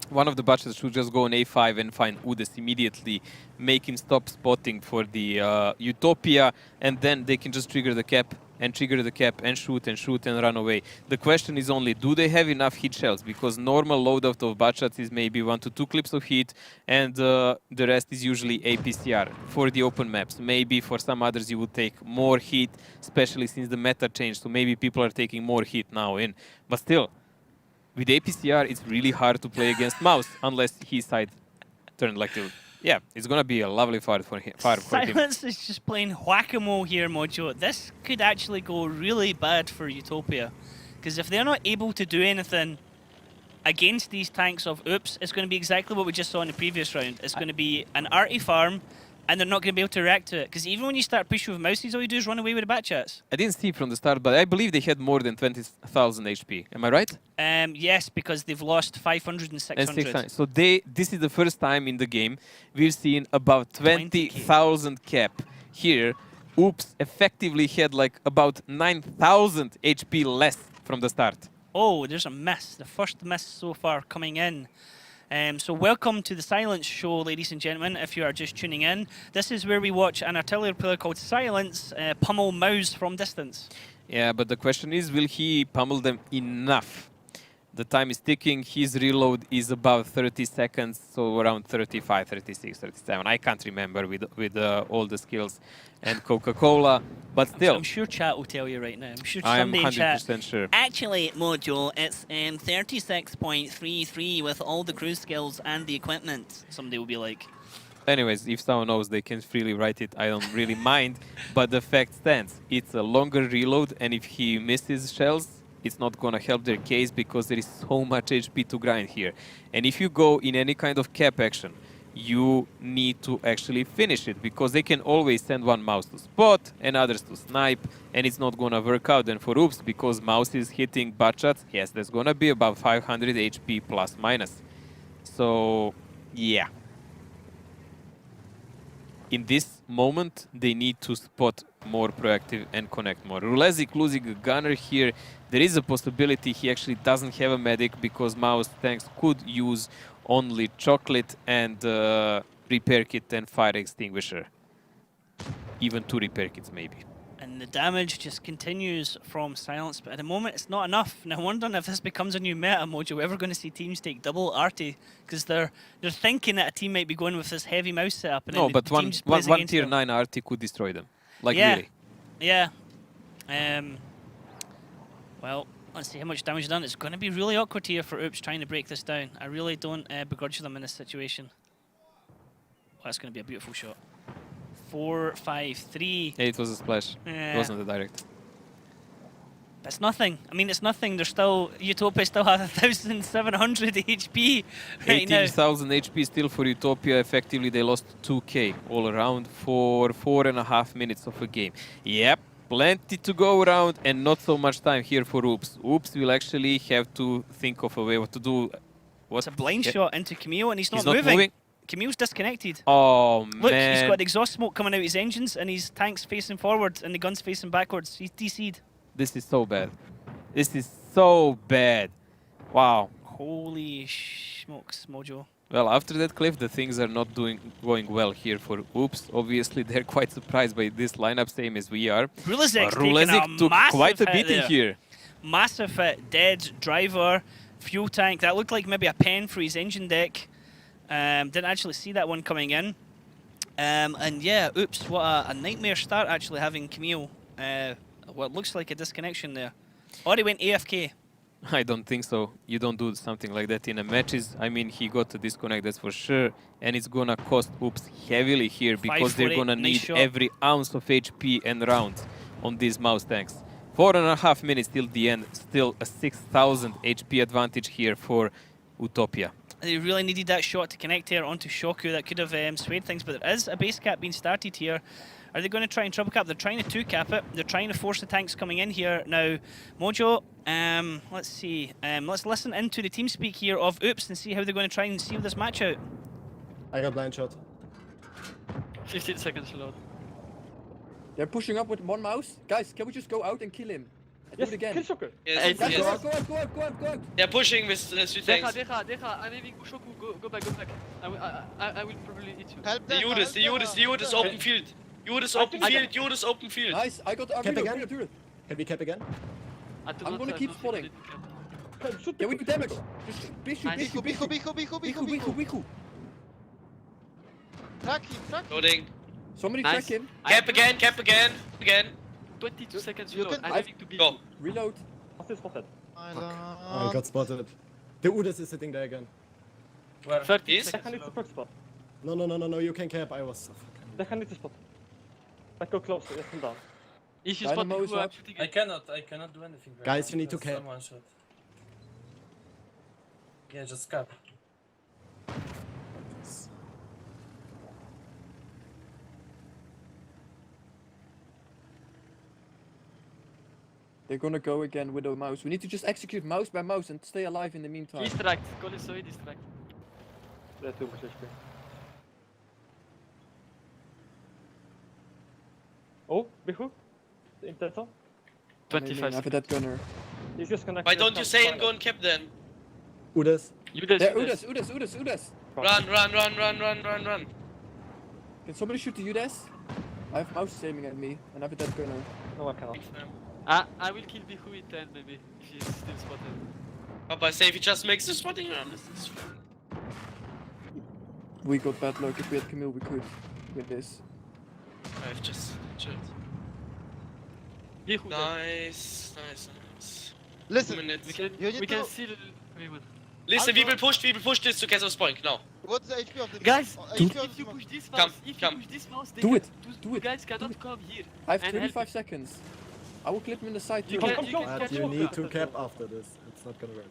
One of the butchers should just go on A5 and find Udes immediately, make him stop spotting for the UTOPIA, and then they can just trigger the cap and shoot and run away. The question is only, do they have enough hit shells? Because normal loadout of butchers is maybe 1 to 2 clips of hit, and the rest is usually APCR for the open maps. Maybe for some others you would take more hit, especially since the meta changed, so maybe people are taking more hit now in. But still, with APCR, it's really hard to play against mouse unless his side turned like to... Yeah, it's going to be a lovely fight for him. Silence is just playing whack-a-mole here, Mojo. This could actually go really bad for UTOPIA. Because if they're not able to do anything against these tanks of Oops, it's going to be exactly what we just saw in the previous round. It's going to be an arty farm, and they're not going to be able to react to it. Because even when you start pushing with mouses, all you do is run away with the bat chats. I didn't see from the start, but I believe they had more than 20,000 HP. Am I right? Yes, because they've lost 500 and 600. So this is the first time in the game we've seen about 20,000 cap. Here, Oops effectively had like about 9,000 HP less from the start. Oh, there's a miss. The first miss so far coming in. So welcome to the Silence Show, ladies and gentlemen, if you are just tuning in. This is where we watch an artillery player called Silence pummel Mouse from distance. Yeah, but the question is, will he pummel them enough? The time is ticking, his reload is about 30 seconds, so around 35, 36, 37. I can't remember with all the skills and Coca-Cola, but still. I'm sure chat will tell you right now. I'm sure I'm somebody in chat. 100% sure. Actually, Mojo, it's 36.33 with all the crew skills and the equipment. Somebody will be like. Anyways, if someone knows, they can freely write it. I don't really mind, but the fact stands. It's a longer reload, and if he misses shells, it's not going to help their case because there is so much HP to grind here. And if you go in any kind of cap action, you need to actually finish it because they can always send one mouse to spot and others to snipe, and it's not going to work out. And for Oops, because mouse is hitting butt shots, yes, there's going to be about 500 HP plus minus. So, yeah. In this moment, they need to spot more proactive and connect more. Rulezik losing a gunner here. There is a possibility he actually doesn't have a medic because mouse tanks could use only chocolate and repair kit and fire extinguisher. Even 2 repair kits maybe. And the damage just continues from Silence, but at the moment it's not enough. Now I'm wondering if this becomes a new meta, Mojo. We're ever going to see teams take double arty because they're thinking that a team might be going with this heavy mouse setup. And No, then but the one team just plays against tier them. 9 arty could destroy them. Like Yeah. really. Yeah. Well, let's see how much damage done. It's going to be really awkward here for Oops trying to break this down. I really don't begrudge them in this situation. Oh, that's going to be a beautiful shot. 4, 5, 3. Yeah, it was a splash. Yeah. It wasn't a direct. It's nothing. I mean, it's nothing. They're still UTOPIA still has 1,700 HP right now. 18,000 HP still for UTOPIA. Effectively, they lost 2k all around for 4.5 minutes of a game. Yep, plenty to go around and not so much time here for Oops. Oops will actually have to think of a way what to do. It's a blind shot into Camille, and he's not moving. moving. Camille's disconnected. Oh, Look, man. he's got the exhaust smoke coming out his engines, and his tank's facing forward, and the gun's facing backwards. He's DC'd. This is so bad. This is so bad. Wow. Holy smokes, Mojo. Well, after that cliff, the things are not going well here for Oops. Obviously, they're quite surprised by this lineup, same as we are. Rulezik took quite a beating here. Massive hit, dead, driver, fuel tank. That looked like maybe a pen for his engine deck. Didn't actually see that one coming in. And yeah, Oops, what a nightmare start actually having Camille. What looks like a disconnection there. Or he went AFK. I don't think so. You don't do something like that in a matches. I mean, he got a disconnect, that's for sure. And it's gonna cost Oops heavily here because they're gonna need every ounce of HP and rounds on these mouse tanks. 4.5 minutes till the end. Still a 6,000 HP advantage here for UTOPIA. They really needed that shot to connect here onto Shoku. That could have swayed things, but there is a base cap being started here. Are they going to try and triple cap? They're trying to 2-cap it. They're trying to force the tanks coming in here. Now, Mojo, let's see. Let's listen into the team speak here of Oops and see how they're going to try and seal this match out. I got blind shot. 15 seconds load. They're pushing up with one mouse. Guys, can we just go out and kill him? Do it again. Kill Shoku. Yes, go out, go out, go out, go out, go out. They're pushing with 3 tanks. Deja, I'm aiming Shoku, go back. I will probably hit you. Help The Yud is open field. Yud is open field. Nice, I got cap again. Can we cap again? I'm gonna keep spotting. Yeah, we do damage. Just Bichu. Track him. Loading. Somebody track him. Cap again. 22 seconds reload. I'm aiming to beat you. Reload. I got spotted. The Udas is sitting there again. Where? 30 seconds spot. No, you can cap. I was so fucking... Let's go closer, yes, come down. If you spot me, I'm shooting it. I cannot do anything. Right Guys, now. you need to Just cap. one shot. Yeah, just cap. They're gonna go again with a mouse. We need to just execute mouse by mouse and stay alive in the meantime. Distract. Call it so distract. That's too much HP. Oh, Bichu? Intenso? 25 After that gunner. Why don't you say and go and cap then? Udas. Udes, There, Udes. Udes. Run. Can somebody shoot the Udes? I have mouse aiming at me, and I have a dead kernel. No, I cannot. I will kill Bihu in 10 maybe, if he's still spotted. Papa, say if he just makes the spotting run, it's fair. We got bad luck. If we had Camille, we could win this. I've just chilled. Bihu. Nice. Listen, We can still. Wait. Listen, we will push this to get us point, now. what's the HP of the Guys, HP of if you push this Come, mouse, come. they Do can, it, those do it, guys do cannot it. come here. I have And 35 seconds. I will clip him in the side You too. can catch You up need after to cap that. after this. It's not gonna work.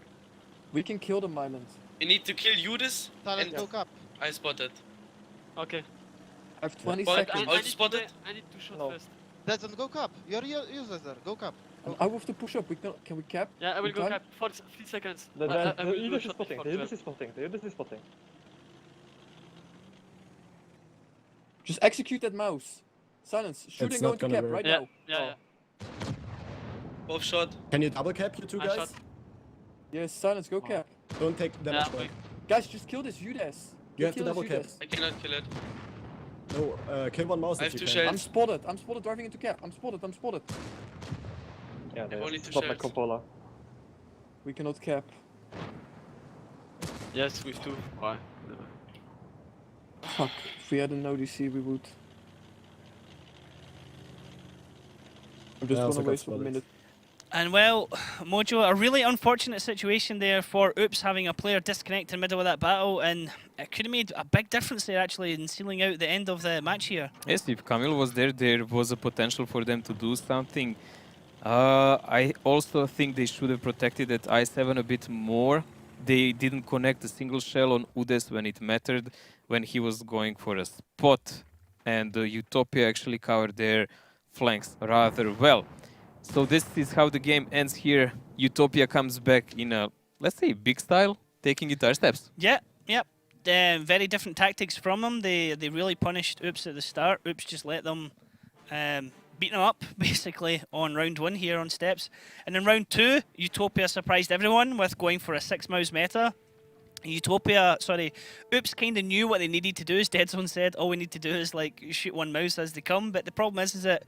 We can kill them, Island. We need to kill Judas, Silent, and go cap. I spotted. Okay. I have 20 But seconds. I spotted. I need to shot No. first. Doesn't go cap. You're useless there. Go cap. I will have to push up. Can we cap? Yeah, I will In go time? cap for 3 seconds. The I will do a Udes is shot spotting. for The 12. Udes is spotting. The Udes is spotting. Just execute that mouse. Silence. Shoot It's and go not into gonna cap work. right Yeah, now. yeah. Both shot. Can you double cap, you two I guys? shot. Yes, Silence, go cap. Don't take damage. Yeah, back. Guys, just kill this Udes. You have to Kill this double cap. Udes. I cannot kill it. No, kill one mouse I if have you two can. shells. I'm spotted driving into cap. I'm spotted. Yeah, I have only there's two spot my shells. cupola. We cannot cap. Yes, with 2. Why? Fuck. If we had an ODC, we would. I'm just Yeah, I also gonna got waste 1 spotted. minute. And well, Mojo, a really unfortunate situation there for Oops having a player disconnect in the middle of that battle, and it could have made a big difference there actually in sealing out the end of the match here. Yes, if Camille was there, there was a potential for them to do something. I also think they should have protected that I7 a bit more. They didn't connect a single shell on Udes when it mattered, when he was going for a spot. And UTOPIA actually covered their flanks rather well. So this is how the game ends here. UTOPIA comes back in a, let's say, big style, taking guitar steps. Yeah, yep. Very different tactics from them. They really punished Oops at the start. Oops just let them beat them up, basically, on round 1 here on steps. And in round 2, UTOPIA surprised everyone with going for a 6-mouse meta. Oops kind of knew what they needed to do, as Deadzone said. All we need to do is like shoot one mouse as they come. But the problem is that,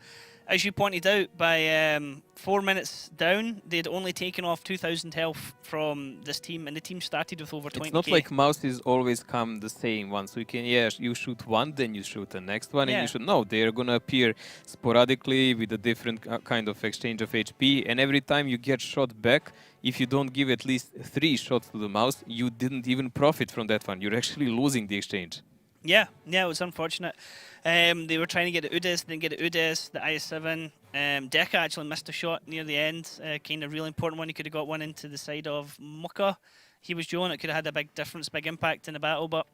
as you pointed out, by 4 minutes down, they'd only taken off 2,000 health from this team, and the team started with over 20k. It's not like mouses always come the same one. So you can, you shoot one, then you shoot the next one, and you shoot. No, they're gonna appear sporadically with a different kind of exchange of HP, and every time you get shot back, if you don't give at least 3 shots to the mouse, you didn't even profit from that one. You're actually losing the exchange. Yeah, it was unfortunate. They were trying to get the Udes, didn't get the Udes, the IS-7. Deka actually missed a shot near the end, kind of really important one. He could have got one into the side of Muka. He was Joe, and it could have had a big difference, big impact in the battle, but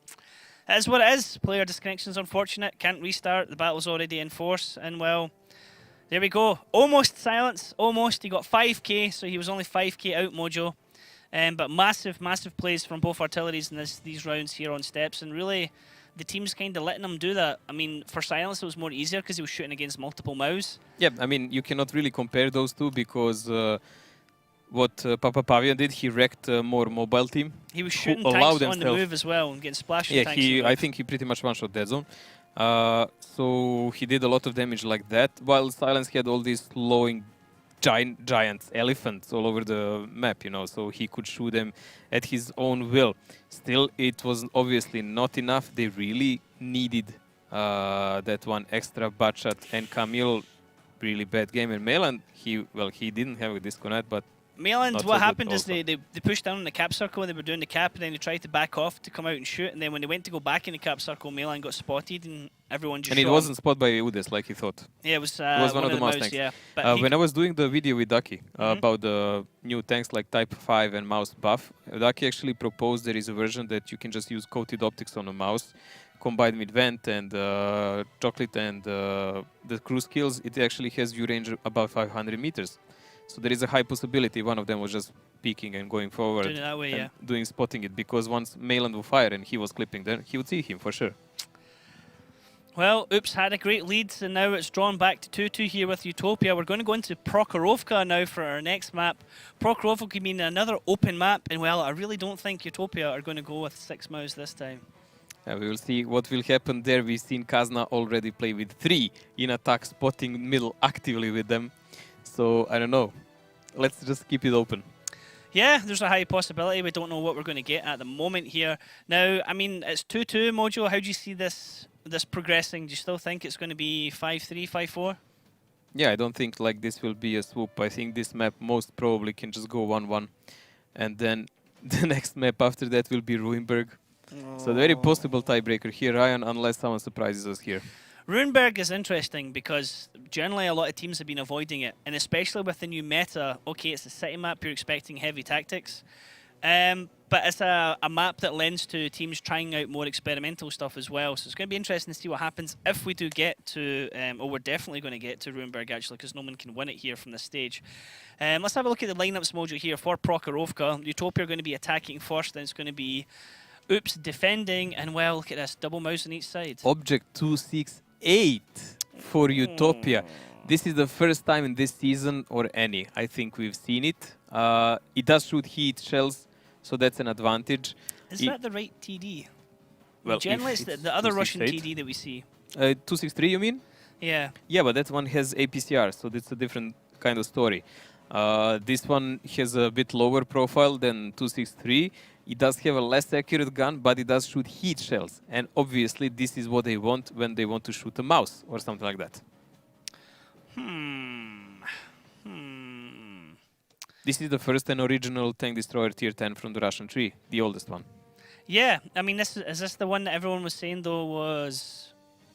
it is what it is. Player disconnection's unfortunate, can't restart, the battle's already in force, and well, there we go. Almost silence, almost. He got 5k, so he was only 5k out, Mojo. But massive plays from both artilleries in these rounds here on steps, and really, the team's kind of letting him do that. I mean, for silence, it was more easier because he was shooting against multiple mouse. Yeah, I mean, you cannot really compare those two because what Papa Pavian did, he wrecked a more mobile team. He was shooting allowed tanks on the themselves- move as well and getting splashed. Yeah, tanks I think he pretty much one-shot Deadzone. So he did a lot of damage like that, while Silence had all these slowing giant elephants all over the map, you know, so he could shoot them at his own will. Still, it was obviously not enough. They really needed that one extra butt shot, and Camille, really bad game. And Melan, he didn't have a disconnect, but Mainland, not what so good happened is also. they pushed down in the cap circle when they were doing the cap, and then they tried to back off to come out and shoot, and then when they went to go back in the cap circle, Mainland got spotted, and everyone just and it shot wasn't him. spotted by Udes like he thought. Yeah, it was One of the mouse tanks. yeah. But When I was doing the video with Ducky about the new tanks like Type 5 and mouse buff, Ducky actually proposed there is a version that you can just use coated optics on a mouse, combined with vent and chocolate and the cruise skills. It actually has view range above 500 meters. So there is a high possibility one of them was just peeking and going forward doing it that way, and doing spotting it, because once Mainland will fire and he was clipping there, he would see him for sure. Well, Oops had a great lead, and now it's drawn back to 2-2 here with UTOPIA. We're going to go into Prokhorovka now for our next map. Prokhorovka could mean another open map, and well, I really don't think UTOPIA are going to go with 6 mouse this time. We will see what will happen there. We've seen Kazna already play with 3 in attack, spotting middle actively with them. So, I don't know. Let's just keep it open. Yeah, there's a high possibility. We don't know what we're going to get at the moment here. Now, I mean, it's 2-2, Mojo. How do you see this progressing? Do you still think it's going to be 5-3, 5-4? Yeah, I don't think like this will be a swoop. I think this map most probably can just go 1-1. And then the next map after that will be Ruinberg. Oh. So very possible tiebreaker here, Ryan, unless someone surprises us here. Ruinberg is interesting because generally a lot of teams have been avoiding it, and especially with the new meta. Okay, it's a city map, you're expecting heavy tactics, but it's a map that lends to teams trying out more experimental stuff as well. So it's going to be interesting to see what happens if we do get to, or we're definitely going to get to Ruinberg actually, because no one can win it here from this stage. Let's have a look at the lineups, Mojo, here for Prokhorovka. UTOPIA are going to be attacking first, then it's going to be Oops defending, and well, look at this, double mouse on each side. Object 268 for UTOPIA. This is the first time in this season, or any, I think we've seen it. It does shoot heat shells, so that's an advantage. Is that the right TD? Well, generally it's the other Russian TD that we see. 263, you mean? Yeah. Yeah, but that one has APCR, so that's a different kind of story. This one has a bit lower profile than 263. It does have a less accurate gun, but it does shoot heat shells. And obviously, this is what they want when they want to shoot a mouse or something like that. This is the first and original tank destroyer tier 10 from the Russian tree, the oldest one. Yeah, I mean, is this the one that everyone was saying though was?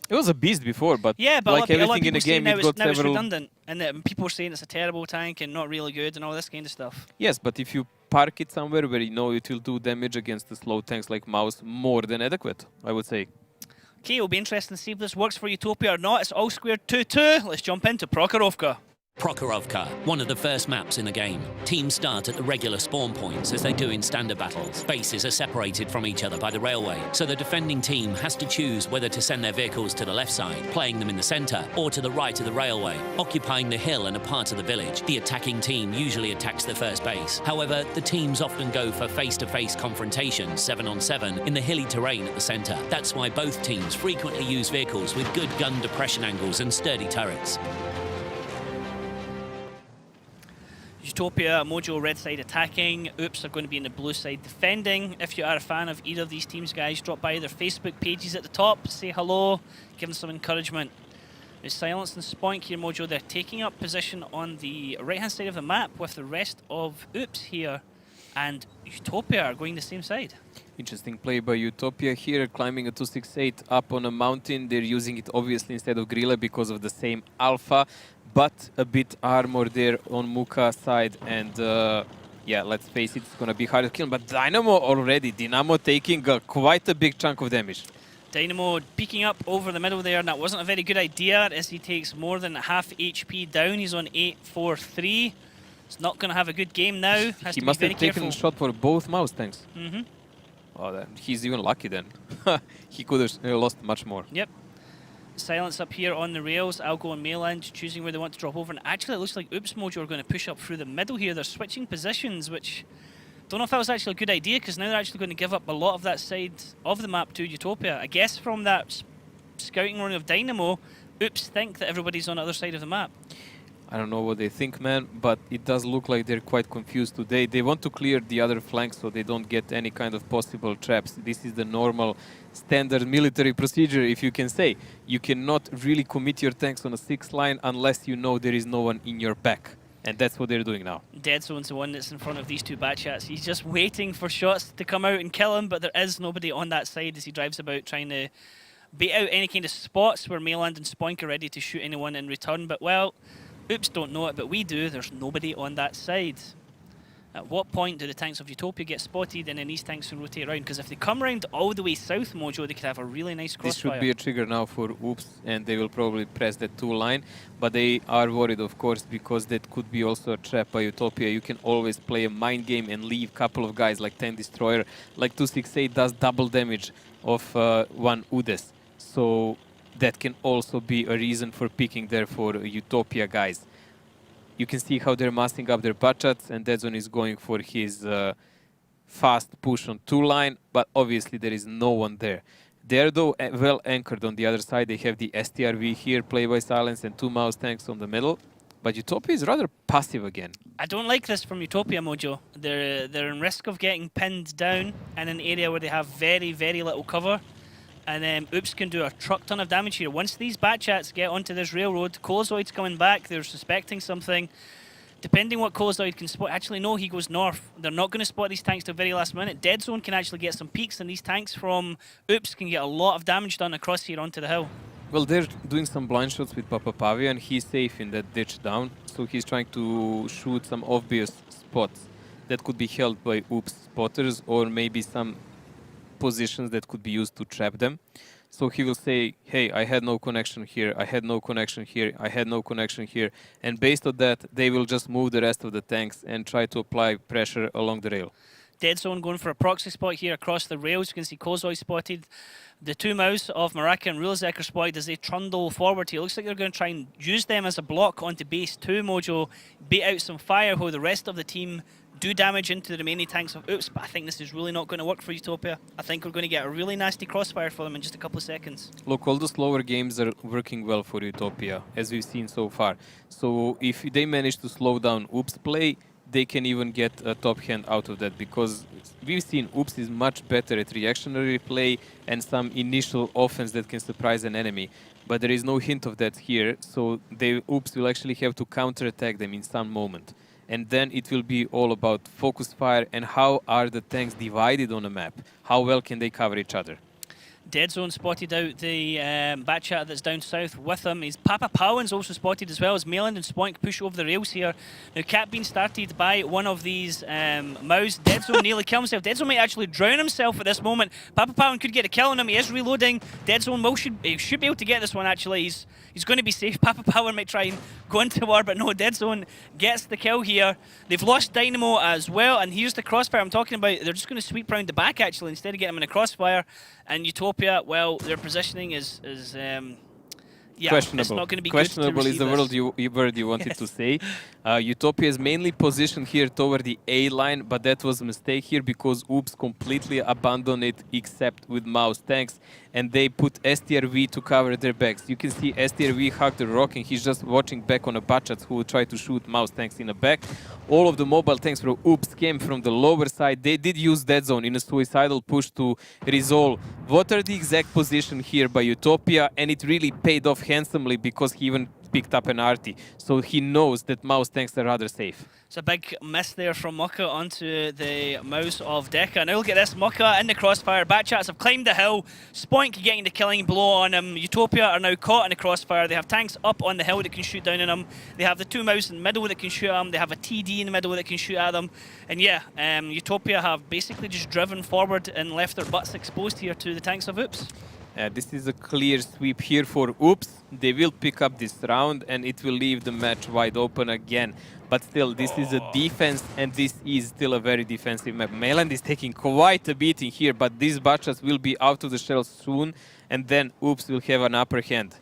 It was a beast before, but yeah, but like everything in the game, it got now it's several. redundant, and people are saying it's a terrible tank and not really good and all this kind of stuff. Yes, but if you park it somewhere where you know it will do damage against the slow tanks like mouse, more than adequate, I would say. Okay, it'll be interesting to see if this works for UTOPIA or not. It's all squared 2-2. Let's jump into Prokhorovka. Prokhorovka, one of the first maps in the game. Teams start at the regular spawn points as they do in standard battles. Bases are separated from each other by the railway, so the defending team has to choose whether to send their vehicles to the left side, playing them in the centre, or to the right of the railway, occupying the hill and a part of the village. The attacking team usually attacks the first base. However, the teams often go for face-to-face confrontations, 7-on-7, in the hilly terrain at the centre. That's why both teams frequently use vehicles with good gun depression angles and sturdy turrets. UTOPIA, Mojo, red side attacking. Oops are going to be in the blue side defending. If you are a fan of either of these teams, guys, drop by their Facebook pages at the top, say hello, give them some encouragement. There's Silence and Spoink here, Mojo. They're taking up position on the right-hand side of the map with the rest of Oops here. And UTOPIA are going the same side. Interesting play by UTOPIA here, climbing a 268 up on a mountain. They're using it obviously instead of Grilla because of the same alpha, but a bit armor there on Muka side. And yeah, let's face it, it's going to be hard to kill. But Dynamo taking quite a big chunk of damage. Dynamo peeking up over the middle there, and that wasn't a very good idea as he takes more than half HP down. He's on 843. He's not going to have a good game now. Has He to must be have very taken a careful. shot for both mouse tanks. Mm-hmm. Oh, he's even lucky then. He could have lost much more. Yep. Silence up here on the rails. Algo and Mainland choosing where they want to drop over. And actually, it looks like Oops Mojo are going to push up through the middle here. They're switching positions, which don't know if that was actually a good idea, because now they're actually going to give up a lot of that side of the map to UTOPIA. I guess from that scouting run of Dynamo, Oops think that everybody's on the other side of the map. I don't know what they think, man, but it does look like they're quite confused today. They want to clear the other flank so they don't get any kind of possible traps. This is the normal standard military procedure, if you can say. You cannot really commit your tanks on a 6 line unless you know there is no one in your back. And that's what they're doing now. Dead Zone's the one that's in front of these two Batchats. He's just waiting for shots to come out and kill him, but there is nobody on that side as he drives about trying to bait out any kind of spots where Mainland and Spoink are ready to shoot anyone in return. But, well, Oops don't know it, but we do. There's nobody on that side. At what point do the tanks of UTOPIA get spotted and then these tanks can rotate around? Because if they come around all the way south, Mojo, they could have a really nice crossfire. This should be a trigger now for Oops, and they will probably press that 2 line. But they are worried, of course, because that could be also a trap by UTOPIA. You can always play a mind game and leave a couple of guys like 10 Destroyer. Like 268 does double damage of 1 Udes. So that can also be a reason for picking there for UTOPIA guys. You can see how they're massing up their budgets, and Deadzone is going for his fast push on 2-line, but obviously there is no one there. They're though well anchored on the other side. They have the STRV here, play by silence, and 2 mouse tanks on the middle. But UTOPIA is rather passive again. I don't like this from UTOPIA, Mojo. They're in risk of getting pinned down in an area where they have very, very little cover. And Oops can do a truck ton of damage here. Once these Batchats get onto this railroad, Colozoid's coming back, they're suspecting something. Depending what Colozoid can spot, actually no, he goes north. They're not going to spot these tanks till very last minute. Deadzone can actually get some peaks, and these tanks from Oops can get a lot of damage done across here onto the hill. Well, they're doing some blind shots with Papa Pavia, and he's safe in that ditch down. So he's trying to shoot some obvious spots that could be held by Oops spotters, or maybe some positions that could be used to trap them. So he will say, hey, I had no connection here, I had no connection here, I had no connection here. And based on that, they will just move the rest of the tanks and try to apply pressure along the rail. Deadzone going for a proxy spot here across the rails. You can see Colozoid spotted. The 2 mouse of Maraka and Rulezek are spotted as they trundle forward here. Looks like they're going to try and use them as a block onto base 2, Mojo. Bait out some fire while the rest of the team do damage into the remaining tanks of Oops, but I think this is really not going to work for UTOPIA. I think we're going to get a really nasty crossfire for them in just a couple of seconds. Look, all the slower games are working well for UTOPIA, as we've seen so far. So if they manage to slow down Oops play, they can even get a top hand out of that, because we've seen Oops is much better at reactionary play and some initial offense that can surprise an enemy. But there is no hint of that here, so Oops will actually have to counterattack them in some moment. And then it will be all about focus fire and how are the tanks divided on the map. How well can they cover each other? Deadzone spotted out the Batchat that's down south with him. His Papa Powan's also spotted as well as Mayland and Spoink push over the rails here. Now cap being started by one of these Mouse. Deadzone nearly killed himself. Deadzone might actually drown himself at this moment. Papa Powan could get a kill on him. He is reloading. Deadzone should be able to get this one actually. He's going to be safe. Papa Powan might try and go into war, but no, Deadzone gets the kill here. They've lost Dynamo as well, and here's the crossfire I'm talking about. They're just going to sweep round the back actually instead of getting him in a crossfire. And UTOPIA, well, their positioning is yeah, questionable. It's not going to be questionable good to is the word you wanted yes. to say. UTOPIA is mainly positioned here toward the A line, but that was a mistake here because Oops completely abandoned it except with mouse tanks, and they put STRV to cover their backs. You can see STRV hug the rock, and he's just watching back on a Batchat who will try to shoot mouse tanks in the back. All of the mobile tanks from Oops came from the lower side. They did use Deadzone in a suicidal push to resolve what are the exact position here by UTOPIA, and it really paid off handsomely because he even picked up an arty, so he knows that mouse tanks are rather safe. It's a big miss there from Mucka onto the mouse of Deka. Now look at this, Mucka in the crossfire. Batchats have climbed the hill. Spoink getting the killing blow on him. UTOPIA are now caught in the crossfire. They have tanks up on the hill that can shoot down on them. They have the 2 mouse in the middle that can shoot at them. They have a TD in the middle that can shoot at them. And yeah, UTOPIA have basically just driven forward and left their butts exposed here to the tanks of Oops. This is a clear sweep here for Oops. They will pick up this round and it will leave the match wide open again. But still, this is a defense and this is still a very defensive map. Mayland is taking quite a beating here, but these Batchats will be out of the shells soon, and then Oops will have an upper hand.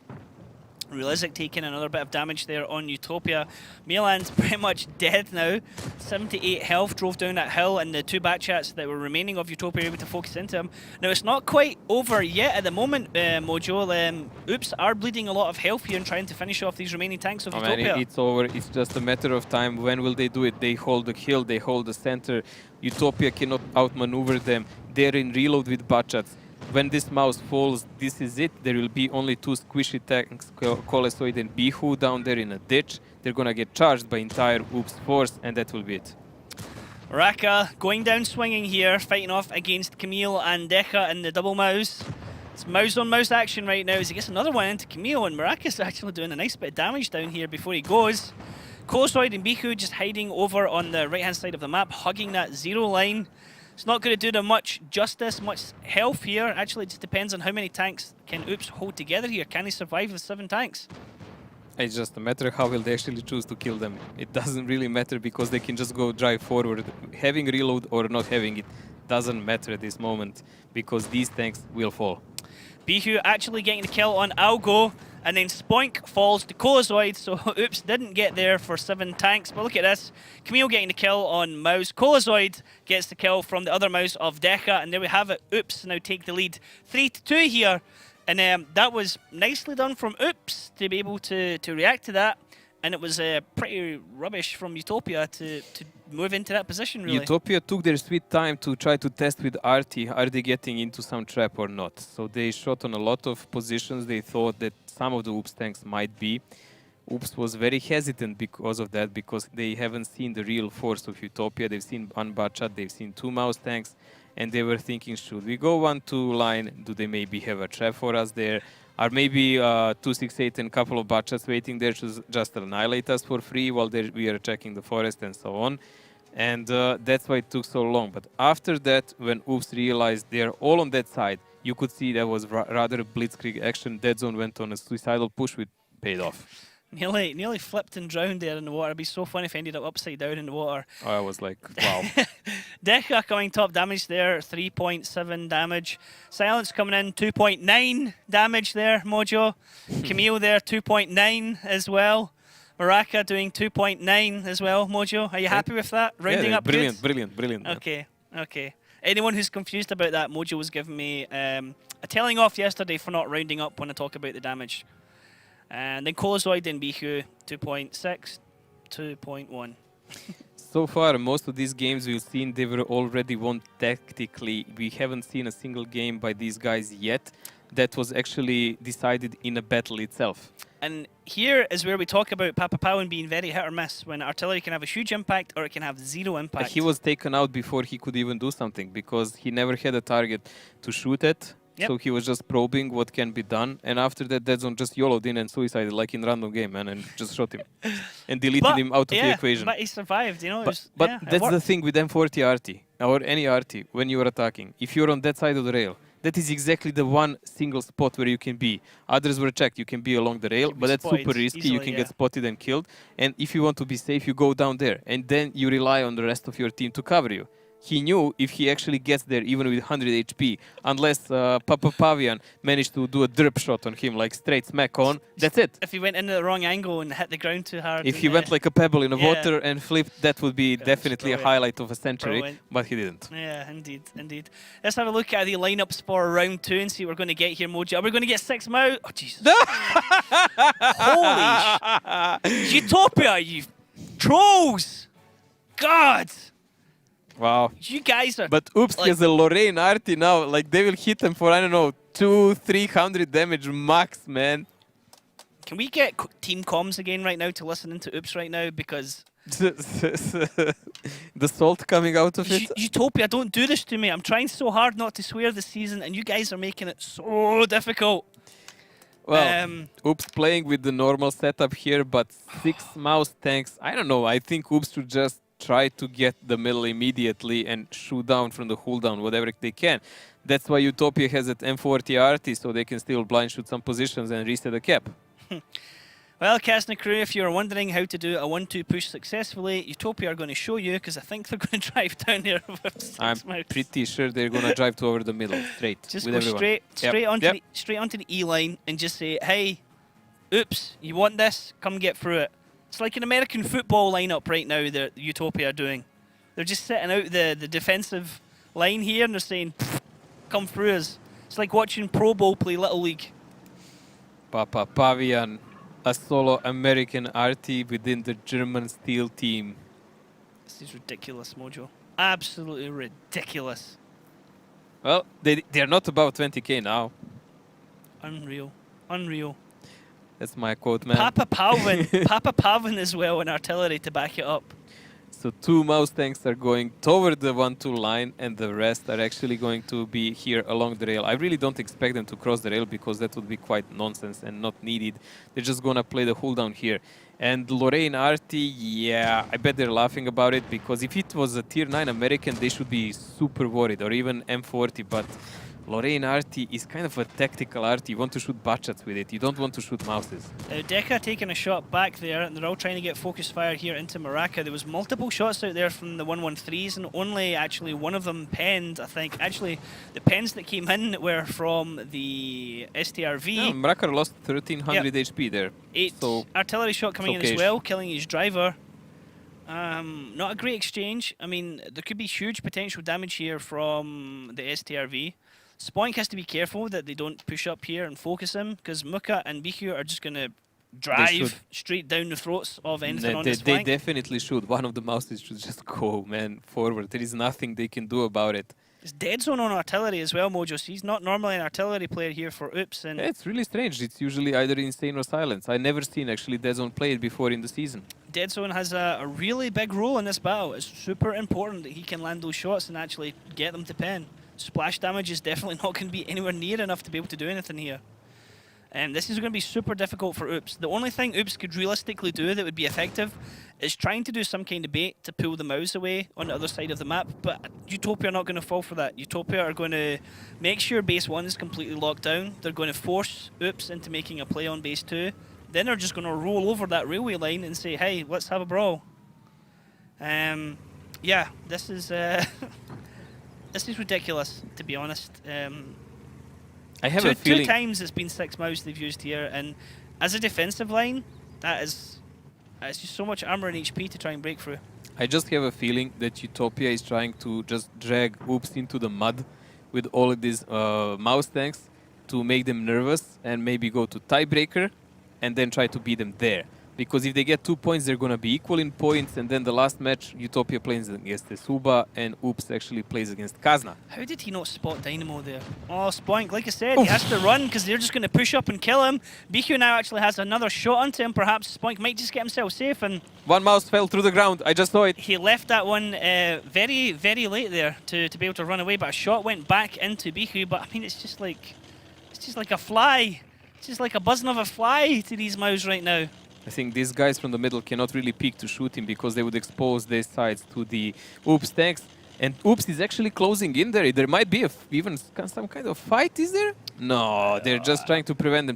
Rulezek taking another bit of damage there on UTOPIA. Mayland's pretty much dead now. 78 health, drove down that hill, and the 2 Batchats that were remaining of UTOPIA were able to focus into him. Now, it's not quite over yet at the moment, Mojo. Oops are bleeding a lot of health here and trying to finish off these remaining tanks of UTOPIA. Man, it's over. It's just a matter of time. When will they do it? They hold the hill, they hold the center. UTOPIA cannot outmaneuver them. They're in reload with Batchats. When this mouse falls, this is it. There will be only 2 squishy tanks, Colozoid and Bihu, down there in a ditch. They're gonna get charged by entire Oops force, and that will be it. Raka going down swinging here, fighting off against Camille and Deka in the double mouse. It's mouse on mouse action right now as he gets another one into Camille, and Maraka's actually doing a nice bit of damage down here before he goes. Colozoid and Bihu just hiding over on the right hand side of the map, hugging that 0 line. It's not going to do them much justice, much health here. Actually, it just depends on how many tanks can Oops hold together here. Can he survive with 7 tanks? It's just a matter how will they actually choose to kill them. It doesn't really matter because they can just go drive forward. Having reload or not having it doesn't matter at this moment because these tanks will fall. Bihu actually getting the kill on Algo, and then Spoink falls to Colozoid, so Oops didn't get there for 7 tanks. But look at this, Camille getting the kill on Mouse. Colozoid gets the kill from the other Mouse of Deca, and there we have it. Oops now take the lead 3-2 here, and that was nicely done from Oops to be able to react to that. And it was pretty rubbish from UTOPIA to move into that position, really. UTOPIA took their sweet time to try to test with Artie, are they getting into some trap or not. So they shot on a lot of positions. They thought that some of the Oops tanks might be. Oops was very hesitant because of that, because they haven't seen the real force of UTOPIA. They've seen one Bachat, they've seen 2 Mouse tanks, and they were thinking, should we go 1-2 line? Do they maybe have a trap for us there? Or maybe 268 and a couple of Bachats waiting there to just annihilate us for free while we are checking the forest and so on. And that's why it took so long. But after that, when Oops realized they're all on that side, you could see that was rather a blitzkrieg action. Dead Zone went on a suicidal push, which paid off. Nearly flipped and drowned there in the water. It'd be so funny if he ended up upside down in the water. Oh, I was like, wow. Deca coming top damage there, 3.7 damage. Silence coming in, 2.9 damage there, Mojo. Camille there, 2.9 as well. Baraka doing 2.9 as well, Mojo. Are you happy with that? Rounding up brilliant, good? brilliant. Okay. Anyone who's confused about that, Mojo was giving me a telling off yesterday for not rounding up when I talk about the damage. And then Colozoid and Bihu, 2.6, 2.1. So far, most of these games we've seen, they were already won tactically. We haven't seen a single game by these guys yet that was actually decided in a battle itself. And here is where we talk about Papa Powen being very hit or miss, when artillery can have a huge impact or it can have 0 impact. He was taken out before he could even do something, because he never had a target to shoot at. Yep. So he was just probing what can be done, and after that, Dead Zone just YOLO'd in and suicided like in random game, man, and just shot him and deleted him out of the equation. But he survived, you know. But that's the thing with M40 RT or any RT when you are attacking. If you're on that side of the rail, that is exactly the one single spot where you can be. Others were checked, you can be along the rail, but that's super risky. Easily, you can get spotted and killed. And if you want to be safe, you go down there, and then you rely on the rest of your team to cover you. He knew if he actually gets there, even with 100 HP, unless Papa Pavian managed to do a drip shot on him, like straight smack on, that's it. If he went into the wrong angle and hit the ground too hard. If he went like a pebble in the water and flipped, that would be definitely a highlight of a century, but he didn't. Yeah, indeed. Let's have a look at the lineups for round 2 and see what we're going to get here, Mojo. Are we going to get 6 Mouse? Oh, Jesus. Holy UTOPIA, you trolls! God! Wow. You guys are... But Oops has a Lorraine Artie now. Like, they will hit him for, I don't know, 200-300 damage max, man. Can we get team comms again right now to listen into Oops right now? Because... the salt coming out of it? UTOPIA, don't do this to me. I'm trying so hard not to swear this season, and you guys are making it so difficult. Well, Oops playing with the normal setup here, but 6 Mouse tanks. I don't know. I think Oops should just try to get the middle immediately and shoot down from the cooldown, whatever they can. That's why UTOPIA has that M40 RT, so they can still blind shoot some positions and reset the cap. Well, Casna crew, if you're wondering how to do a 1-2 push successfully, UTOPIA are going to show you, because I think they're going to drive down there with 6 I'm Mouse. pretty sure they're going to drive to over the middle, straight. Just with go everyone. straight onto the E line and just say, hey, Oops, you want this? Come get through it. It's like an American football lineup right now that UTOPIA are doing. They're just setting out the defensive line here and they're saying, come through us. It's like watching Pro Bowl play Little League. Papa Pavian, a solo American RT within the German Steel team. This is ridiculous, Mojo. Absolutely ridiculous. Well, they're not above 20k now. Unreal. That's my quote, man. Papa Pavin as well in artillery to back it up. So 2 Mouse tanks are going toward the 1-2 line, and the rest are actually going to be here along the rail. I really don't expect them to cross the rail, because that would be quite nonsense and not needed. They're just going to play the hold down here. And Lorraine RT, yeah, I bet they're laughing about it, because if it was a tier 9 American, they should be super worried, or even M40, but Lorraine arty is kind of a tactical arty. You want to shoot butchats with it. You don't want to shoot mouses. Deca taking a shot back there, and they're all trying to get focus fire here into Maraca. There was multiple shots out there from the 113s, and only actually one of them penned, I think. Actually, the pens that came in were from the STRV. Yeah, Maraca lost 1300 HP there. 8 so artillery shot coming in okay. as well, killing his driver. Not a great exchange. I mean, there could be huge potential damage here from the STRV. Spoink has to be careful that they don't push up here and focus him, because Muka and Biku are just going to drive straight down the throats of anything on this flank. They definitely should. One of the mouses should just go, man, forward. There is nothing they can do about it. It's dead zone on artillery as well, Mojo. So he's not normally an artillery player here for Oops. And yeah, it's really strange. It's usually either insane or silence. I never seen actually dead zone play it before in the season. Dead zone has a really big role in this battle. It's super important that he can land those shots and actually get them to pen. Splash damage is definitely not going to be anywhere near enough to be able to do anything here. And this is going to be super difficult for Oops. The only thing Oops could realistically do that would be effective is trying to do some kind of bait to pull the mouse away on the other side of the map. But UTOPIA are not going to fall for that. UTOPIA are going to make sure base 1 is completely locked down. They're going to force Oops into making a play on base 2. Then they're just going to roll over that railway line and say, hey, let's have a brawl. Yeah, this is... this is ridiculous, to be honest. I have a feeling... 2 times it's been 6 mouse they've used here, and as a defensive line, it's just so much armor and HP to try and break through. I just have a feeling that UTOPIA is trying to just drag Oops into the mud with all of these mouse tanks to make them nervous and maybe go to tiebreaker and then try to beat them there. Because if they get 2 points, they're going to be equal in points, and then the last match, UTOPIA plays against the Suba, and Oops actually plays against Kazna. How did he not spot Dynamo there? Oh, Spoink, like I said, he has to run because they're just going to push up and kill him. Biku now actually has another shot onto him. Perhaps Spoink might just get himself safe. And one mouse fell through the ground. I just saw it. He left that one very, very late there to be able to run away, but a shot went back into Biku. But I mean, it's just like a fly. It's just like a buzzing of a fly to these mouse right now. I think these guys from the middle cannot really peek to shoot him because they would expose their sides to the Oops tanks. And Oops is actually closing in there. There might be even some kind of fight, is there? No, they're just trying to prevent them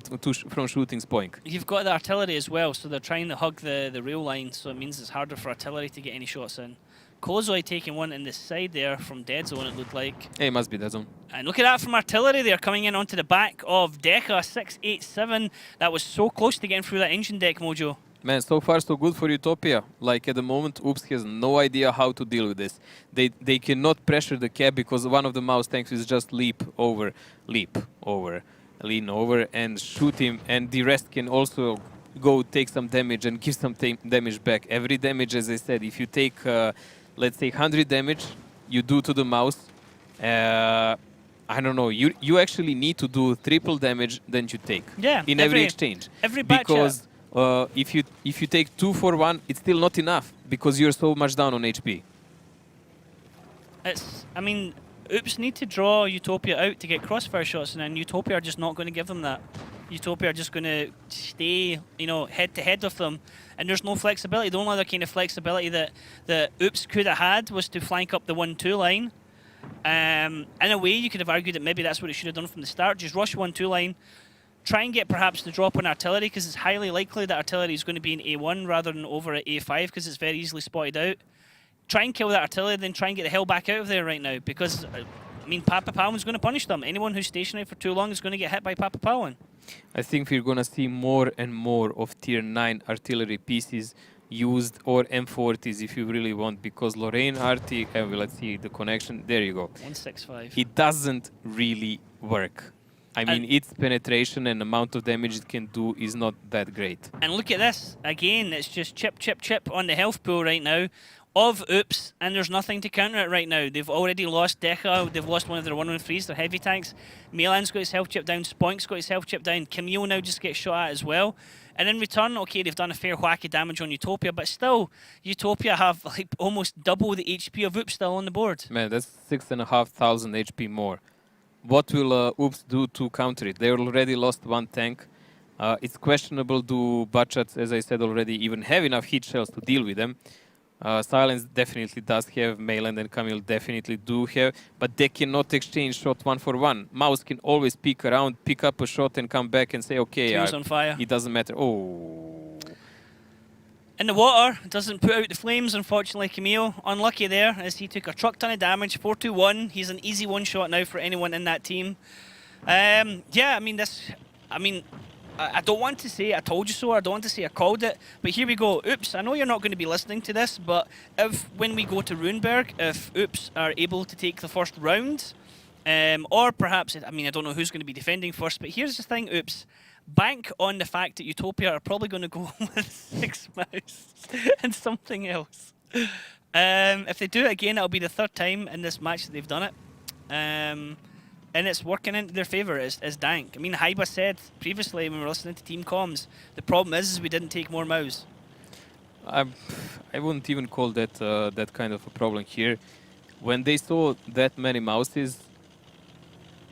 from shooting Spoink. You've got the artillery as well, so they're trying to hug the rail line, so it means it's harder for artillery to get any shots in. Kozoi taking one in the side there from Dead Zone, it looked like. Hey, it must be Dead Zone. And look at that from artillery there, coming in onto the back of Deca, 687. That was so close to getting through that engine deck, Mojo. Man, so far so good for UTOPIA. Like at the moment, Oops has no idea how to deal with this. They cannot pressure the cab because one of the mouse tanks is just lean over, and shoot him. And the rest can also go take some damage and give some damage back. Every damage, as I said, if you take... let's say 100 damage you do to the mouse. I don't know. You actually need to do triple damage than you take. Yeah. In every exchange. Every batch. Because if you take 2 for 1, it's still not enough because you're so much down on HP. I mean, Oops need to draw UTOPIA out to get crossfire shots, and then UTOPIA are just not going to give them that. UTOPIA are just going to stay, head to head with them. And there's no flexibility. The only other kind of flexibility that Oops could have had was to flank up the 1-2 line. In a way, you could have argued that maybe that's what it should have done from the start. Just rush 1-2 line, try and get perhaps the drop on artillery, because it's highly likely that artillery is going to be in A1 rather than over at A5, because it's very easily spotted out. Try and kill that artillery, then try and get the hell back out of there right now, because, I mean, Papa Palman's going to punish them. Anyone who's stationary for too long is going to get hit by Papa Palman. I think we're going to see more and more of tier 9 artillery pieces used, or M40s if you really want, because Lorraine Arty, let's see the connection, there you go. 165. It doesn't really work. I mean, its penetration and amount of damage it can do is not that great. And look at this. Again, it's just chip, chip, chip on the health pool right now of Oops, and there's nothing to counter it right now. They've already lost Deca, they've lost one of their 1-on-3s, their heavy tanks. Milan's got his health chip down, Spoink's got his health chip down, Camille now just gets shot at as well. And in return, okay, they've done a fair whack of damage on UTOPIA, but still, UTOPIA have like almost double the HP of Oops still on the board. Man, that's 6,500 HP more. What will Oops do to counter it? They already lost 1 tank. It's questionable do Butchats, as I said already, even have enough heat shells to deal with them. Silence definitely does have, Mayland and Camille definitely do have, but they cannot exchange shot 1-for-1. Mouse can always peek around, pick up a shot and come back and say, okay, on fire. It doesn't matter. Oh. In the water, doesn't put out the flames, unfortunately, Camille. Unlucky there, as he took a truck ton of damage, 4-2-1. He's an easy one-shot now for anyone in that team. Yeah, I don't want to say I told you so, or I don't want to say I called it, but here we go. Oops, I know you're not going to be listening to this, but when we go to Runeberg, if Oops are able to take the first round, or perhaps, I don't know who's going to be defending first, but here's the thing, Oops. Bank on the fact that UTOPIA are probably going to go with 6 mouse and something else. If they do it again, it'll be the 3rd time in this match that they've done it. And it's working into their favour as Dank. Haiba said previously when we were listening to Team Comms, the problem is we didn't take more mouse. I wouldn't even call that that kind of a problem here. When they saw that many mouses,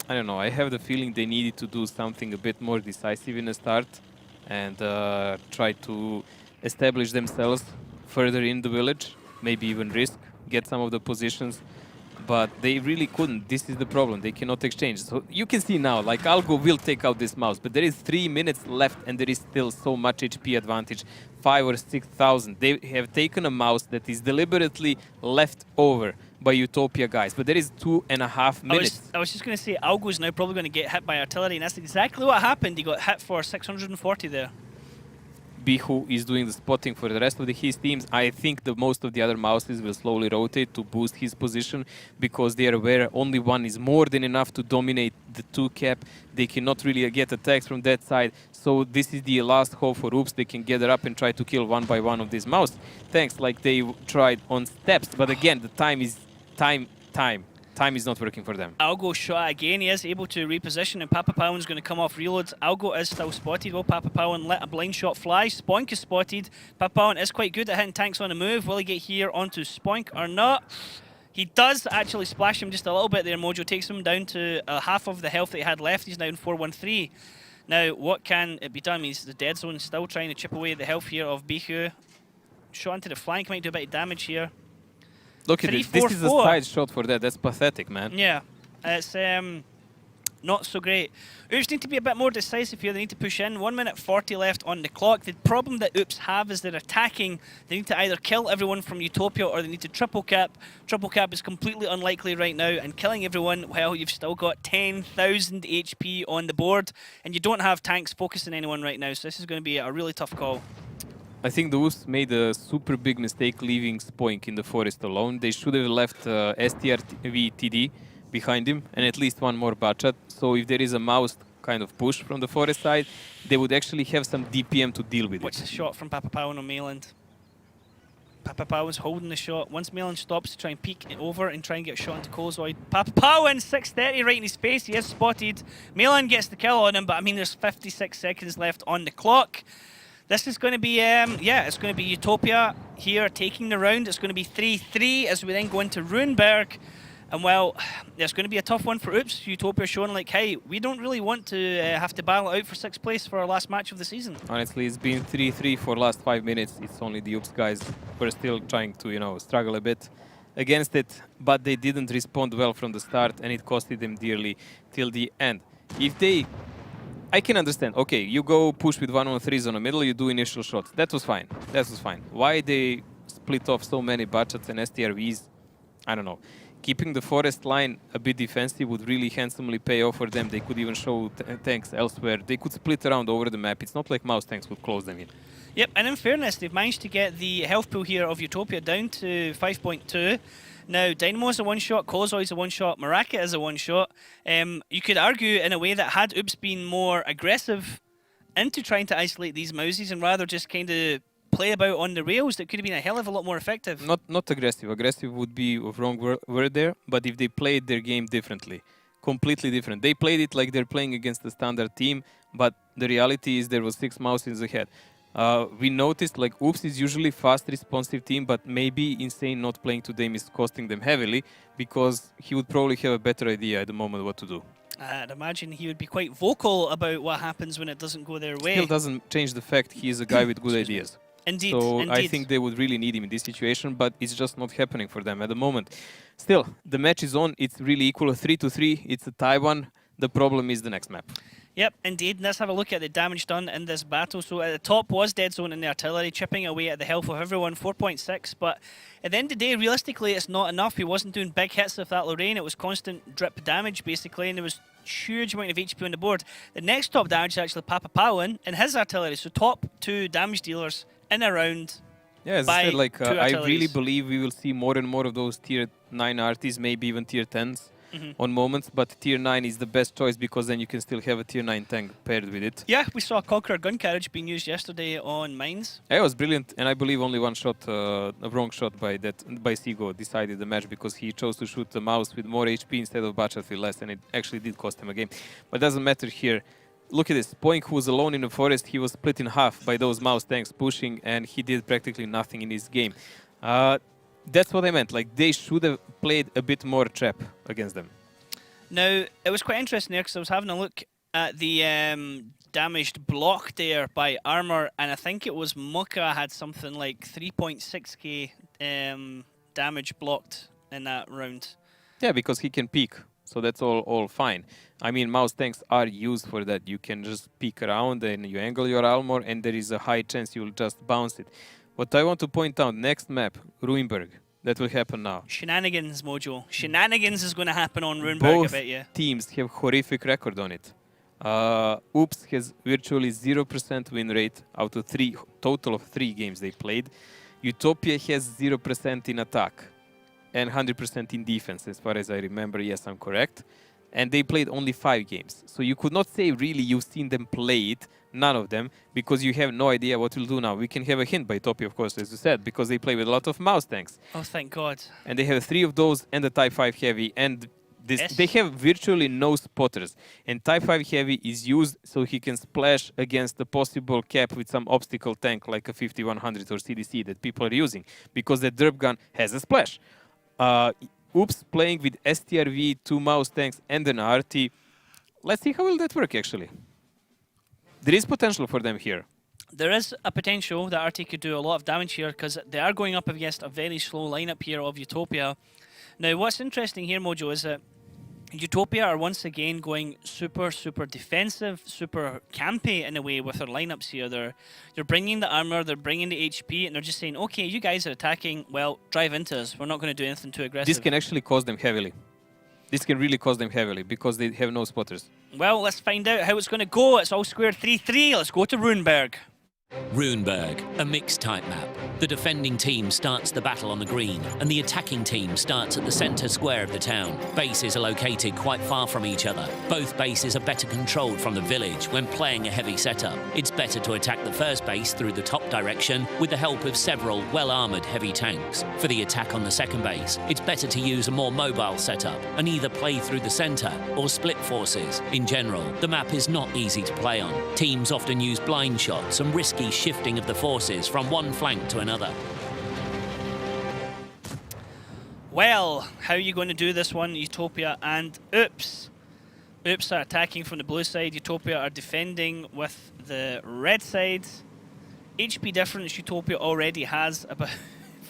I don't know, I have the feeling they needed to do something a bit more decisive in the start and try to establish themselves further in the village, maybe even risk, get some of the positions, but they really couldn't. This is the problem, they cannot exchange. So you can see now, like Algo will take out this mouse, but there is 3 minutes left and there is still so much HP advantage, 5,000 or 6,000. They have taken a mouse that is deliberately left over by UTOPIA guys, but there is 2.5 minutes. I was just going to say, Algo's now probably going to get hit by artillery, and that's exactly what happened. He got hit for 640 there. Bihu is doing the spotting for the rest of his teams. I think the most of the other mouses will slowly rotate to boost his position because they are aware only one is more than enough to dominate the 2 cap. They cannot really get attacks from that side. So this is the last hope for Oops. They can gather up and try to kill one by one of these mouse. Thanks, like they tried on steps. But again, the time is time is not working for them. Algo shot again. He is able to reposition, and Papa Pound's going to come off reloads. Algo is still spotted. Will Papa Pound let a blind shot fly? Spoink is spotted. Papa Pound is quite good at hitting tanks on the move. Will he get here onto Spoink or not? He does actually splash him just a little bit there. Mojo takes him down to half of the health that he had left. He's now in 4-1-3. Now, what can it be done? He's the dead zone, still trying to chip away at the health here of Bihu. Shot into the flank, might do a bit of damage here. Look at this. This is a side shot for that. That's pathetic, man. Yeah, it's not so great. Oops need to be a bit more decisive here. They need to push in. 1 minute 40 left on the clock. The problem that Oops have is they're attacking. They need to either kill everyone from UTOPIA or they need to triple cap. Triple cap is completely unlikely right now, and killing everyone, well, you've still got 10,000 HP on the board, and you don't have tanks focusing anyone right now, so this is going to be a really tough call. I think the Oops made a super big mistake leaving Spoink in the forest alone. They should have left STRV-TD behind him and at least one more bachat. So if there is a mouse kind of push from the forest side, they would actually have some DPM to deal with. Watch the shot from Papa Pound on Mayland. Papa Pound's holding the shot. Once Mayland stops to try and peek it over and try and get a shot into Colezoid. Papa Pound, 630 right in his face. He is spotted. Mayland gets the kill on him, but there's 56 seconds left on the clock. This is going to be, it's going to be UTOPIA here taking the round. It's going to be 3-3 as we then go into Runeberg. And well, it's going to be a tough one for Oops. UTOPIA showing like, hey, we don't really want to have to battle out for 6th place for our last match of the season. Honestly, it's been 3-3 for the last 5 minutes. It's only the Oops guys who are still trying to, struggle a bit against it. But they didn't respond well from the start, and it costed them dearly till the end. If they... I can understand. Okay, you go push with 1-on-3s on the middle, you do initial shots. That was fine. That was fine. Why they split off so many bachats and STRVs? I don't know. Keeping the forest line a bit defensive would really handsomely pay off for them. They could even show tanks elsewhere. They could split around over the map. It's not like mouse tanks would close them in. Yep, and in fairness, they've managed to get the health pool here of UTOPIA down to 5.2. Now, Dynamo's a one-shot, Colezoid's a one-shot, Maraka is a one-shot. You could argue in a way that had Oops been more aggressive into trying to isolate these mouses and rather just kind of play about on the rails, that could have been a hell of a lot more effective. Not aggressive. Aggressive would be a wrong word there, but if they played their game differently, completely different. They played it like they're playing against the standard team, but the reality is there was 6 mouses ahead. We noticed like Oops is usually fast responsive team, but maybe Insane not playing today is costing them heavily because he would probably have a better idea at the moment what to do. I'd imagine he would be quite vocal about what happens when it doesn't go their way. Still doesn't change the fact he is a guy with good ideas. Indeed, So indeed. I think they would really need him in this situation, but it's just not happening for them at the moment. Still, the match is on. It's really equal, 3-3. It's a tie one. The problem is the next map. Yep, indeed. Let's have a look at the damage done in this battle. So at the top was Dead Zone in the artillery, chipping away at the health of everyone, 4.6. But at the end of the day, realistically, it's not enough. He wasn't doing big hits with that Lorraine. It was constant drip damage, basically, and there was huge amount of HP on the board. The next top damage is actually Papa Powin in his artillery. So top 2 damage dealers in a round. Yeah, as I said, like, I really believe we will see more and more of those tier 9 arties, maybe even tier 10s. On moments, but tier 9 is the best choice because then you can still have a tier 9 tank paired with it. Yeah, we saw a Conqueror gun carriage being used yesterday on mines. Yeah, it was brilliant, and I believe only one shot, a wrong shot by Seago decided the match because he chose to shoot the mouse with more HP instead of Bachat with less, and it actually did cost him a game. But it doesn't matter here. Look at this, Poink, who was alone in the forest, he was split in half by those mouse tanks pushing, and he did practically nothing in this game. That's what I meant, like they should have played a bit more trap against them. Now, it was quite interesting there because I was having a look at the damaged block there by Armor, and I think it was Muka had something like 3.6k damage blocked in that round. Yeah, because he can peek, so that's all fine. I mean, mouse tanks are used for that. You can just peek around and you angle your armor, and there is a high chance you'll just bounce it. What I want to point out, next map, Ruinberg. That will happen now. Shenanigans, Mojo. Shenanigans is going to happen on Runeberg, Both I bet you. teams have horrific record on it. Oops has virtually 0% win rate out of total of 3 games they played. UTOPIA has 0% in attack and 100% in defense, as far as I remember. Yes, I'm correct. And they played only 5 games. So you could not say really you've seen them play it, none of them, because you have no idea what we'll do now. We can have a hint by Utopia, of course, as you said, because they play with a lot of mouse tanks. Oh, thank God. And they have 3 of those and the Type 5 Heavy, and they have virtually no spotters. And Type 5 Heavy is used so he can splash against the possible cap with some obstacle tank like a 5100 or CDC that people are using, because the derp gun has a splash. Oops playing with STRV, 2 mouse tanks and an RT. Let's see how will that work actually. There is potential for them here. There is a potential that RT could do a lot of damage here because they are going up against a very slow lineup here of UTOPIA. Now, what's interesting here, Mojo, is that UTOPIA are once again going super defensive, super campy in a way with their lineups here. They're bringing the armor, they're bringing the HP, and they're just saying, okay, you guys are attacking, well, drive into us. We're not going to do anything too aggressive. This can actually cost them heavily. This can really cost them heavily because they have no spotters. Well, let's find out how it's going to go. It's all squared 3-3. Let's go to Runeberg. Runeberg, a mixed type map. The defending team starts the battle on the green, and the attacking team starts at the centre square of the town. Bases are located quite far from each other. Both bases are better controlled from the village when playing a heavy setup. It's better to attack the first base through the top direction with the help of several well-armoured heavy tanks. For the attack on the second base, it's better to use a more mobile setup and either play through the centre or split forces. In general, the map is not easy to play on. Teams often use blind shots and risky shifting of the forces from one flank to another. Well, how are you going to do this one, UTOPIA and Oops? Oops are attacking from the blue side, UTOPIA are defending with the red side. HP difference, UTOPIA already has about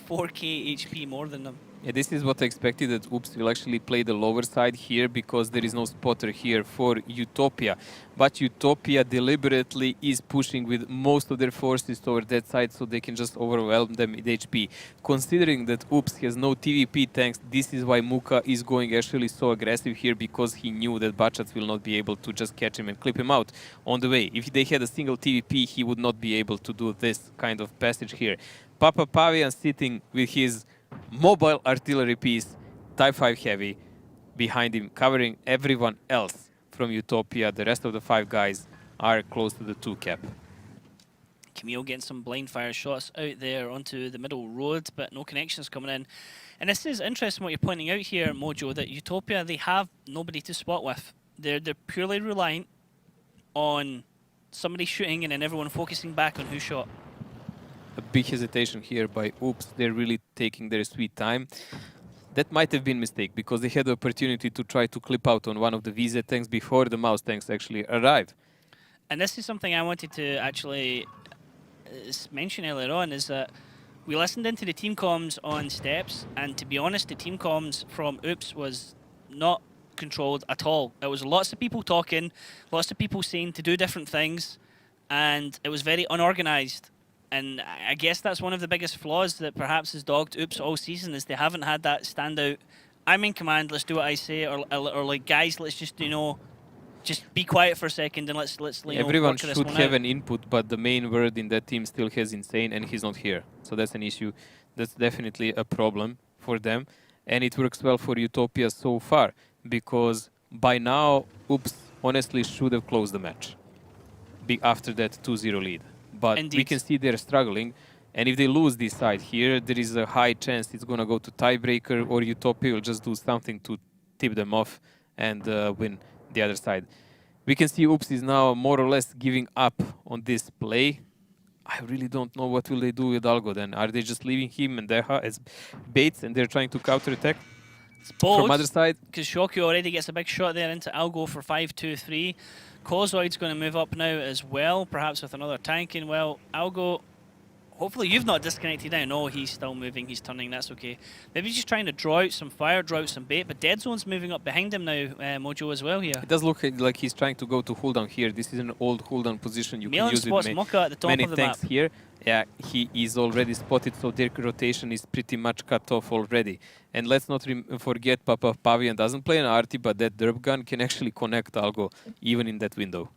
4k HP more than them. Yeah, this is what I expected, that Oops will actually play the lower side here because there is no spotter here for UTOPIA. But UTOPIA deliberately is pushing with most of their forces toward that side so they can just overwhelm them with HP. Considering that Oops has no TVP tanks, this is why Muka is going actually so aggressive here, because he knew that Bachat will not be able to just catch him and clip him out on the way. If they had a single TVP, he would not be able to do this kind of passage here. Papa Pavian sitting with his mobile artillery piece, Type 5 Heavy, behind him, covering everyone else from UTOPIA. The rest of the 5 guys are close to the 2 cap. Camille getting some blind fire shots out there onto the middle road, but no connections coming in. And this is interesting what you're pointing out here, Mojo, that UTOPIA, they have nobody to spot with. They're purely reliant on somebody shooting and then everyone focusing back on who shot. A big hesitation here by Oops. They're really taking their sweet time. That might have been a mistake because they had the opportunity to try to clip out on one of the VZ tanks before the mouse tanks actually arrived. And this is something I wanted to actually mentioned earlier on is that we listened into the team comms on steps, and to be honest, the team comms from Oops was not controlled at all. It was lots of people talking, lots of people saying to do different things, and it was very unorganized. And I guess that's one of the biggest flaws that perhaps has dogged Oops all season, is they haven't had that standout, I'm in command, let's do what I say, or like, guys, let's just, you know, just be quiet for a second and let's you know, everyone work should this one have out. an input, but the main word in that team still has insane, and he's not here. So that's an issue. That's definitely a problem for them. And it works well for Utopia so far, because by now, Oops honestly should have closed the match after that 2-0 lead. But Indeed. we can see they're struggling. And if they lose this side here, there is a high chance it's going to go to tiebreaker, or Utopia will just do something to tip them off and win the other side. We can see Oops is now more or less giving up on this play. I really don't know what will they do with Algo then. Are they just leaving him and Deha as baits and they're trying to counter-attack? It's bold, from other side, because Shoku already gets a big shot there into Algo for 5-2-3. Kozoid's going to move up now as well, perhaps with another tanking. Well, Algo, hopefully you've not disconnected now. No, he's still moving, he's turning, that's okay. Maybe he's just trying to draw out some fire, draw out some bait, but Dead Zone's moving up behind him now, Mojo, as well here. it does look like he's trying to go to cooldown here. This is an old cooldown position. You Milan can use spots it Muka at the top many of the tanks map. here. Yeah, he is already spotted, so their rotation is pretty much cut off already. And let's not forget, Papa Pavian doesn't play an arty, but that derp gun can actually connect Algo even in that window.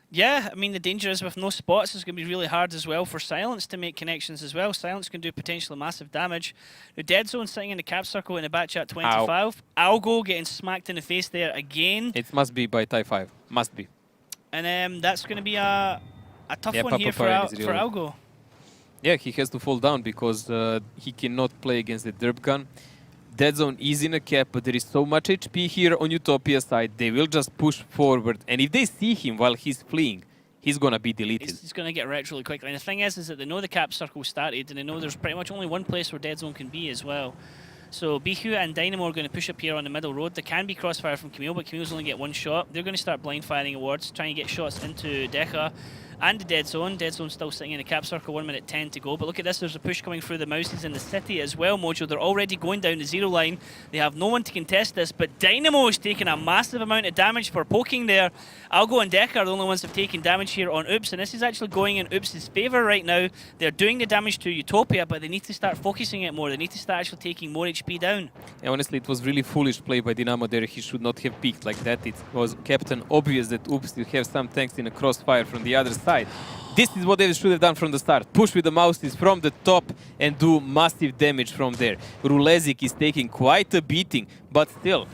Yeah, I mean, the danger is with no spots, it's going to be really hard as well for Silence to make connections as well. Silence can do potentially massive damage. The Dead Zone sitting in the cap circle in the back chat 25. Algo getting smacked in the face there again. It must be by tie 5. Must be. And that's going to be a tough one Papa here for, Pavian is for really Algo. Yeah, he has to fall down because he cannot play against the derp gun. Dead Zone is in a cap, but there is so much HP here on Utopia side. They will just push forward. And if they see him while he's fleeing, he's going to be deleted. He's going to get wrecked really quickly. And the thing is that they know the cap circle started, and they know there's pretty much only one place where Dead Zone can be as well. So Bihu and Dynamo are going to push up here on the middle road. There can be crossfire from Camille, but Camille's only get one shot. They're going to start blind firing awards, trying to get shots into Deca and the Dead Zone. Dead Zone's still sitting in the cap circle, 1 minute 10 to go. But look at this, there's a push coming through the Mouses in the city as well, Mojo. They're already going down the 0 line. They have no one to contest this, but Dynamo is taking a massive amount of damage for poking there. Algo and Deca are the only ones that have taken damage here on Oops, and this is actually going in Oops' favour right now. They're doing the damage to Utopia, but they need to start focusing it more. They need to start actually taking more HP down. Yeah, honestly, it was really foolish play by Dynamo there. He should not have peeked like that. It was Captain obvious that Oops will have some tanks in a crossfire from the other side. This is what they should have done from the start. Push with the mouses from the top and do massive damage from there. Rulezik is taking quite a beating, but still,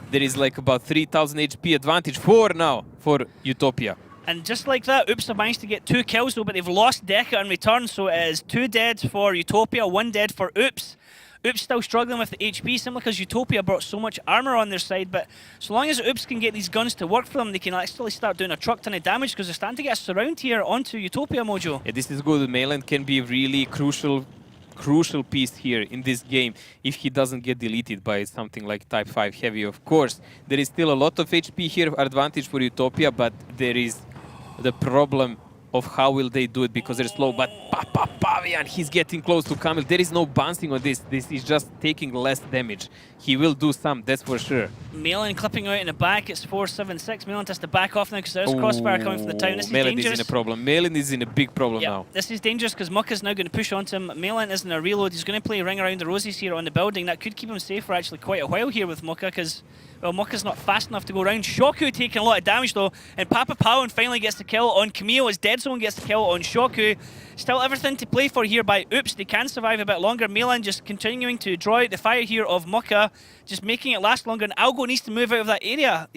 there is like about 3000 HP advantage for now for Utopia. And just like that, Oops have managed to get 2 kills though, but they've lost Deca in return, so it is 2 dead for Utopia, 1 dead for Oops. Oops still struggling with the HP, simply because Utopia brought so much armor on their side, but so long as Oops can get these guns to work for them, they can actually start doing a truck ton of damage, because they're starting to get a surround here onto Utopia, Mojo. Yeah, this is good. Mayland can be a really crucial piece here in this game if he doesn't get deleted by something like Type 5 Heavy, of course. There is still a lot of HP here, advantage for Utopia, but there is the problem of how will they do it because they're slow. But Papa Pavian, he's getting close to Kamil. There is no bouncing on this. This is just taking less damage. He will do some, that's for sure. Malin clipping out in the back. It's 4-7-6. Malin has to back off now because there's crossfire coming from the town. This is Malin dangerous. is in a problem. Malin is in a big problem now. This is dangerous because Mucka's now going to push onto him. Malin isn't a reload. He's going to play Ring Around the Roses here on the building. That could keep him safe for actually quite a while here with Mucka because, well, Mucka's not fast enough to go around. Shoku taking a lot of damage though, and Papa Pawan finally gets the kill on Camille as Dead Zone gets the kill on Shoku. Still everything to play for here by Oops. They can survive a bit longer. Malin just continuing to draw out the fire here of Mucka, just making it last longer, and Algo needs to move out of that area.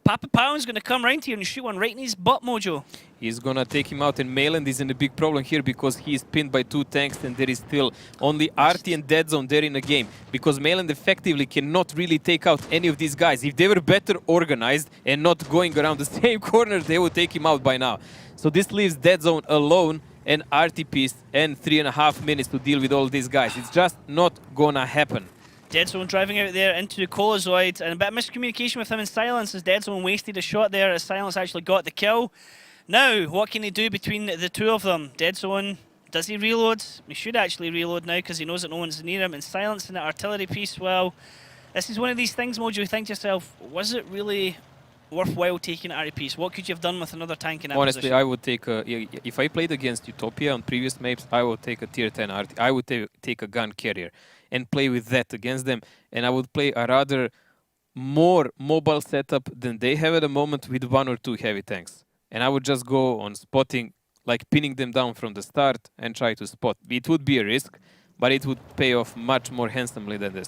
Papa Pawan's going to come around here and shoot one right in his butt, Mojo. He's gonna take him out, and Malin is in a big problem here because he is pinned by 2 tanks and there is still only Arty and Dead Zone there in the game because Malin effectively cannot really take out any of these guys. If they were better organized and not going around the same corner, they would take him out by now. So this leaves Dead Zone alone and Arty piece and 3.5 minutes to deal with all these guys. It's just not gonna happen. Dead Zone driving out there into Colozoid, and a bit of miscommunication with him in Silence as Dead Zone wasted a shot there as Silence actually got the kill. Now, what can he do between the two of them? Dead zone. Does he reload? He should actually reload now because he knows that no one's near him. And silencing that artillery piece, well, this is one of these things, Mojo, you think to yourself, was it really worthwhile taking an RE piece? What could you have done with another tank in that Honestly, position? I would take a... If I played against UTOPIA on previous maps, I would take a tier 10 RT. I would take a gun carrier and play with that against them. And I would play a rather more mobile setup than they have at the moment with 1 or 2 heavy tanks. And I would just go on spotting, like pinning them down from the start and try to spot. It would be a risk, but it would pay off much more handsomely than this.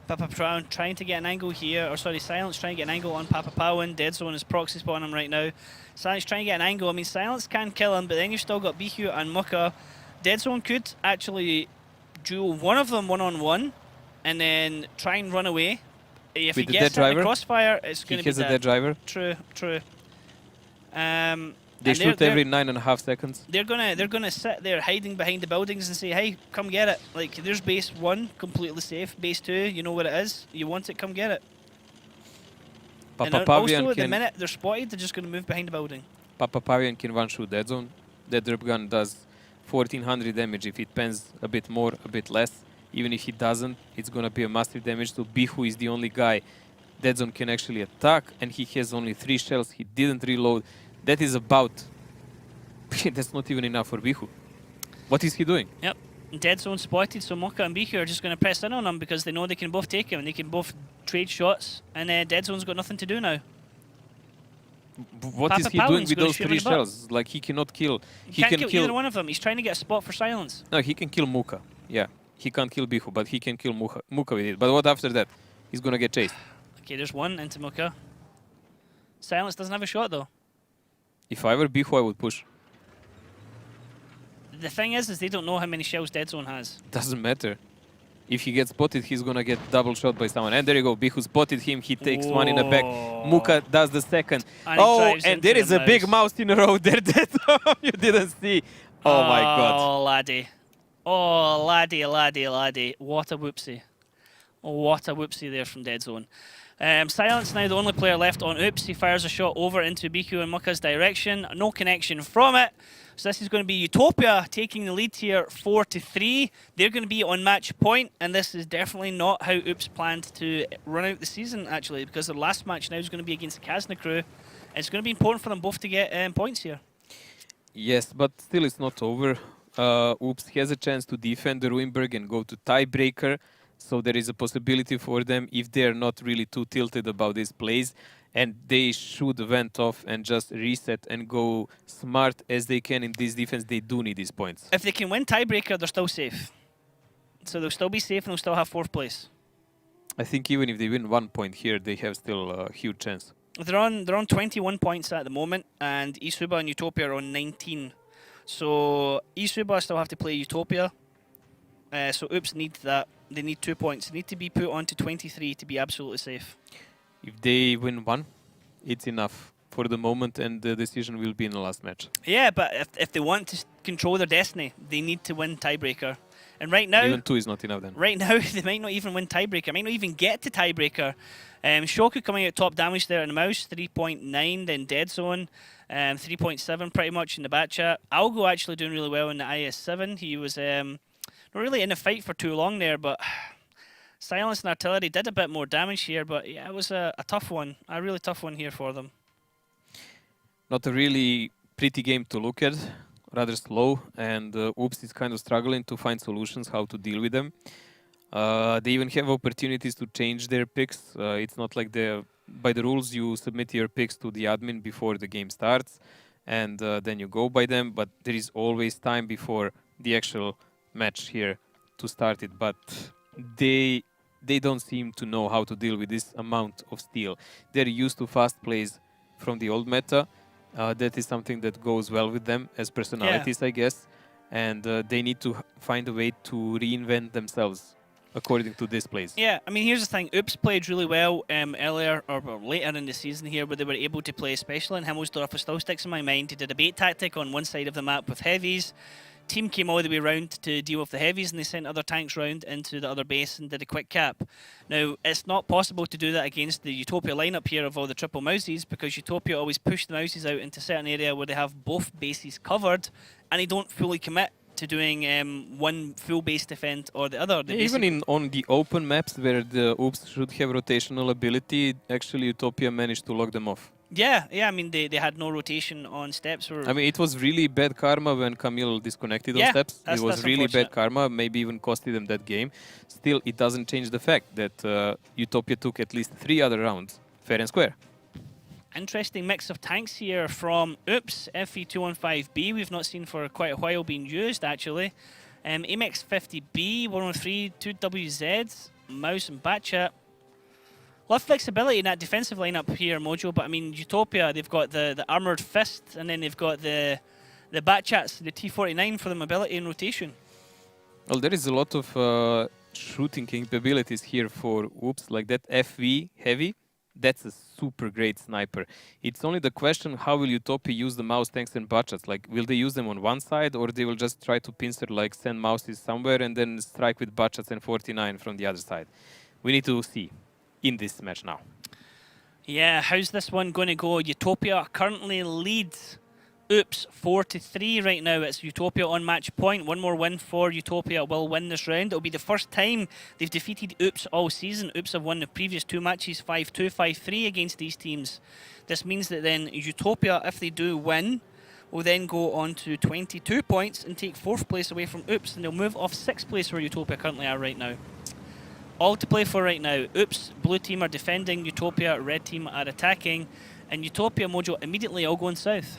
Papa Brown trying to get an angle here, or sorry, Silence trying to get an angle on Papa Powan. Dead Zone is proxy spotting him right now. Silence trying to get an angle. I mean, Silence can kill him, but then you've still got Bihu and Muka. Dead Zone could actually duel one of them one-on-one and then try and run away. If With he the gets dead hit in driver, the crossfire, it's going to be he has a dead driver. True, true. They shoot every 9.5 seconds. They're gonna sit there hiding behind the buildings and say, "Hey, come get it!" Like there's base 1 completely safe, base 2, you know what it is. You want it, come get it. Papa And Pavian also, at the can... minute they're spotted, they're just gonna move behind the building. Papa Pavian can one-shoot dead zone. That derp gun does 1400 damage if it pens a bit more, a bit less. Even if he doesn't, it's gonna be a massive damage. So Bihu is the only guy dead zone can actually attack, and he has only 3 shells. He didn't reload. That is about... That's not even enough for Bihu. What is he doing? Yep. Dead zone spotted, so Mocha and Bihu are just going to press in on him because they know they can both take him and they can both trade shots, and Dead zone's got nothing to do now. What is he doing with those 3 shells? Like, he cannot kill... He can't kill either one of them. He's trying to get a spot for Silence. No, he can kill Muka. Yeah. He can't kill Bihu, but he can kill Muka with it. But what after that? He's going to get chased. Okay, there's one into Muka. Silence doesn't have a shot, though. If I were Bihu, I would push. The thing is they don't know how many shells Dead Zone has. Doesn't matter. If he gets spotted, he's gonna get double shot by someone. And there you go, Bihu spotted him, he takes one in the back. Muka does the second. And and there is a big mouse in a row there that you didn't see. Oh my god. Oh, laddie. Oh, laddie, laddie, laddie. What a whoopsie. What a whoopsie there from Dead Zone. Silence now the only player left on Oops. He fires a shot over into Biku and Muka's direction. No connection from it. So this is going to be UTOPIA taking the lead here 4-3. They're going to be on match point, and this is definitely not how Oops planned to run out the season, actually, because their last match now is going to be against the Kazna crew. It's going to be important for them both to get points here. Yes, but still it's not over. Oops has a chance to defend the Ruinberg and go to tiebreaker. So there is a possibility for them if they're not really too tilted about these plays. And they should vent off and just reset and go smart as they can in this defense. They do need these points. If they can win tiebreaker, they're still safe. So they'll still be safe and they'll still have 4th place. I think even if they win 1 point here, they have still a huge chance. They're on 21 points at the moment, and Isuba and UTOPIA are on 19. So Isuba still have to play UTOPIA. So Oops need that. They need 2 points. They need to be put on to 23 to be absolutely safe. If they win 1, it's enough for the moment, and the decision will be in the last match. Yeah, but if they want to control their destiny, they need to win tiebreaker. And right now... Even 2 is not enough then. Right now, they might not even win tiebreaker. Might not even get to tiebreaker. Shoku coming out top damage there in the mouse, 3.9, then Dead Zone, 3.7 pretty much in the bat chat. Algo actually doing really well in the IS-7. He was not really in the fight for too long there, but... Silence and Artillery did a bit more damage here, but yeah, it was a tough one. A really tough one here for them. Not a really pretty game to look at. Rather slow, and Oops is kind of struggling to find solutions how to deal with them. They even have opportunities to change their picks. It's not like by the rules you submit your picks to the admin before the game starts, and then you go by them, but there is always time before the actual match here to start it. But they don't seem to know how to deal with this amount of steal. They're used to fast plays from the old meta. That is something that goes well with them as personalities, I guess. And they need to find a way to reinvent themselves according to these plays. Yeah, I mean, here's the thing. Oops played really well earlier or later in the season here, where they were able to play, especially in Himmelsdorf. It still sticks in my mind. He did a bait tactic on one side of the map with heavies, team came all the way round to deal with the heavies, and they sent other tanks round into the other base and did a quick cap. Now, it's not possible to do that against the UTOPIA lineup here of all the triple mouses, because UTOPIA always push the mouses out into a certain area where they have both bases covered, and they don't fully commit to doing one full base defend or the other. Even on the open maps where the Oops should have rotational ability, actually UTOPIA managed to lock them off. Yeah, I mean, they had no rotation on steps. I mean, it was really bad karma when Camille disconnected on steps. It was really bad karma, maybe even costed them that game. Still, it doesn't change the fact that UTOPIA took at least 3 other rounds, fair and square. Interesting mix of tanks here from Oops, FE215B, we've not seen for quite a while being used, actually. Amex 50B, 103, 2WZs, Mouse and Batchat. A lot of flexibility in that defensive lineup here, Mojo, but I mean, UTOPIA, they've got the Armoured Fist, and then they've got the Batchats, the T49 for the mobility and rotation. Well, there is a lot of shooting capabilities here for Oops, like that FV heavy. That's a super great sniper. It's only the question, how will UTOPIA use the mouse tanks and Batchats? Like, will they use them on one side, or they will just try to pincer, like send mouses somewhere and then strike with Batchats and 49 from the other side? We need to see in this match now. Yeah, how's this one going to go? UTOPIA currently leads Oops 4-3 right now. It's UTOPIA on match point. One more win for UTOPIA will win this round. It'll be the first time they've defeated Oops all season. Oops have won the previous 2 matches 5-2, 5-3 against these teams. This means that then UTOPIA, if they do win, will then go on to 22 points and take 4th place away from Oops, and they'll move off 6th place where UTOPIA currently are right now. All to play for right now. Oops, blue team are defending, UTOPIA, red team are attacking, and UTOPIA, Mojo, immediately all going south.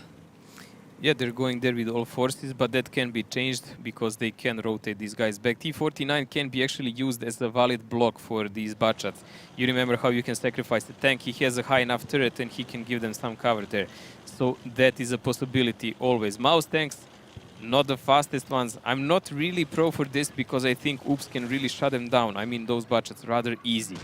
Yeah, they're going there with all forces, but that can be changed because they can rotate these guys back. T49 can be actually used as a valid block for these Batchats. You remember how you can sacrifice the tank. He has a high enough turret and he can give them some cover there. So that is a possibility always. Mouse tanks, not the fastest ones. I'm not really pro for this because I think Oops can really shut them down. I mean, those Batchats rather easy.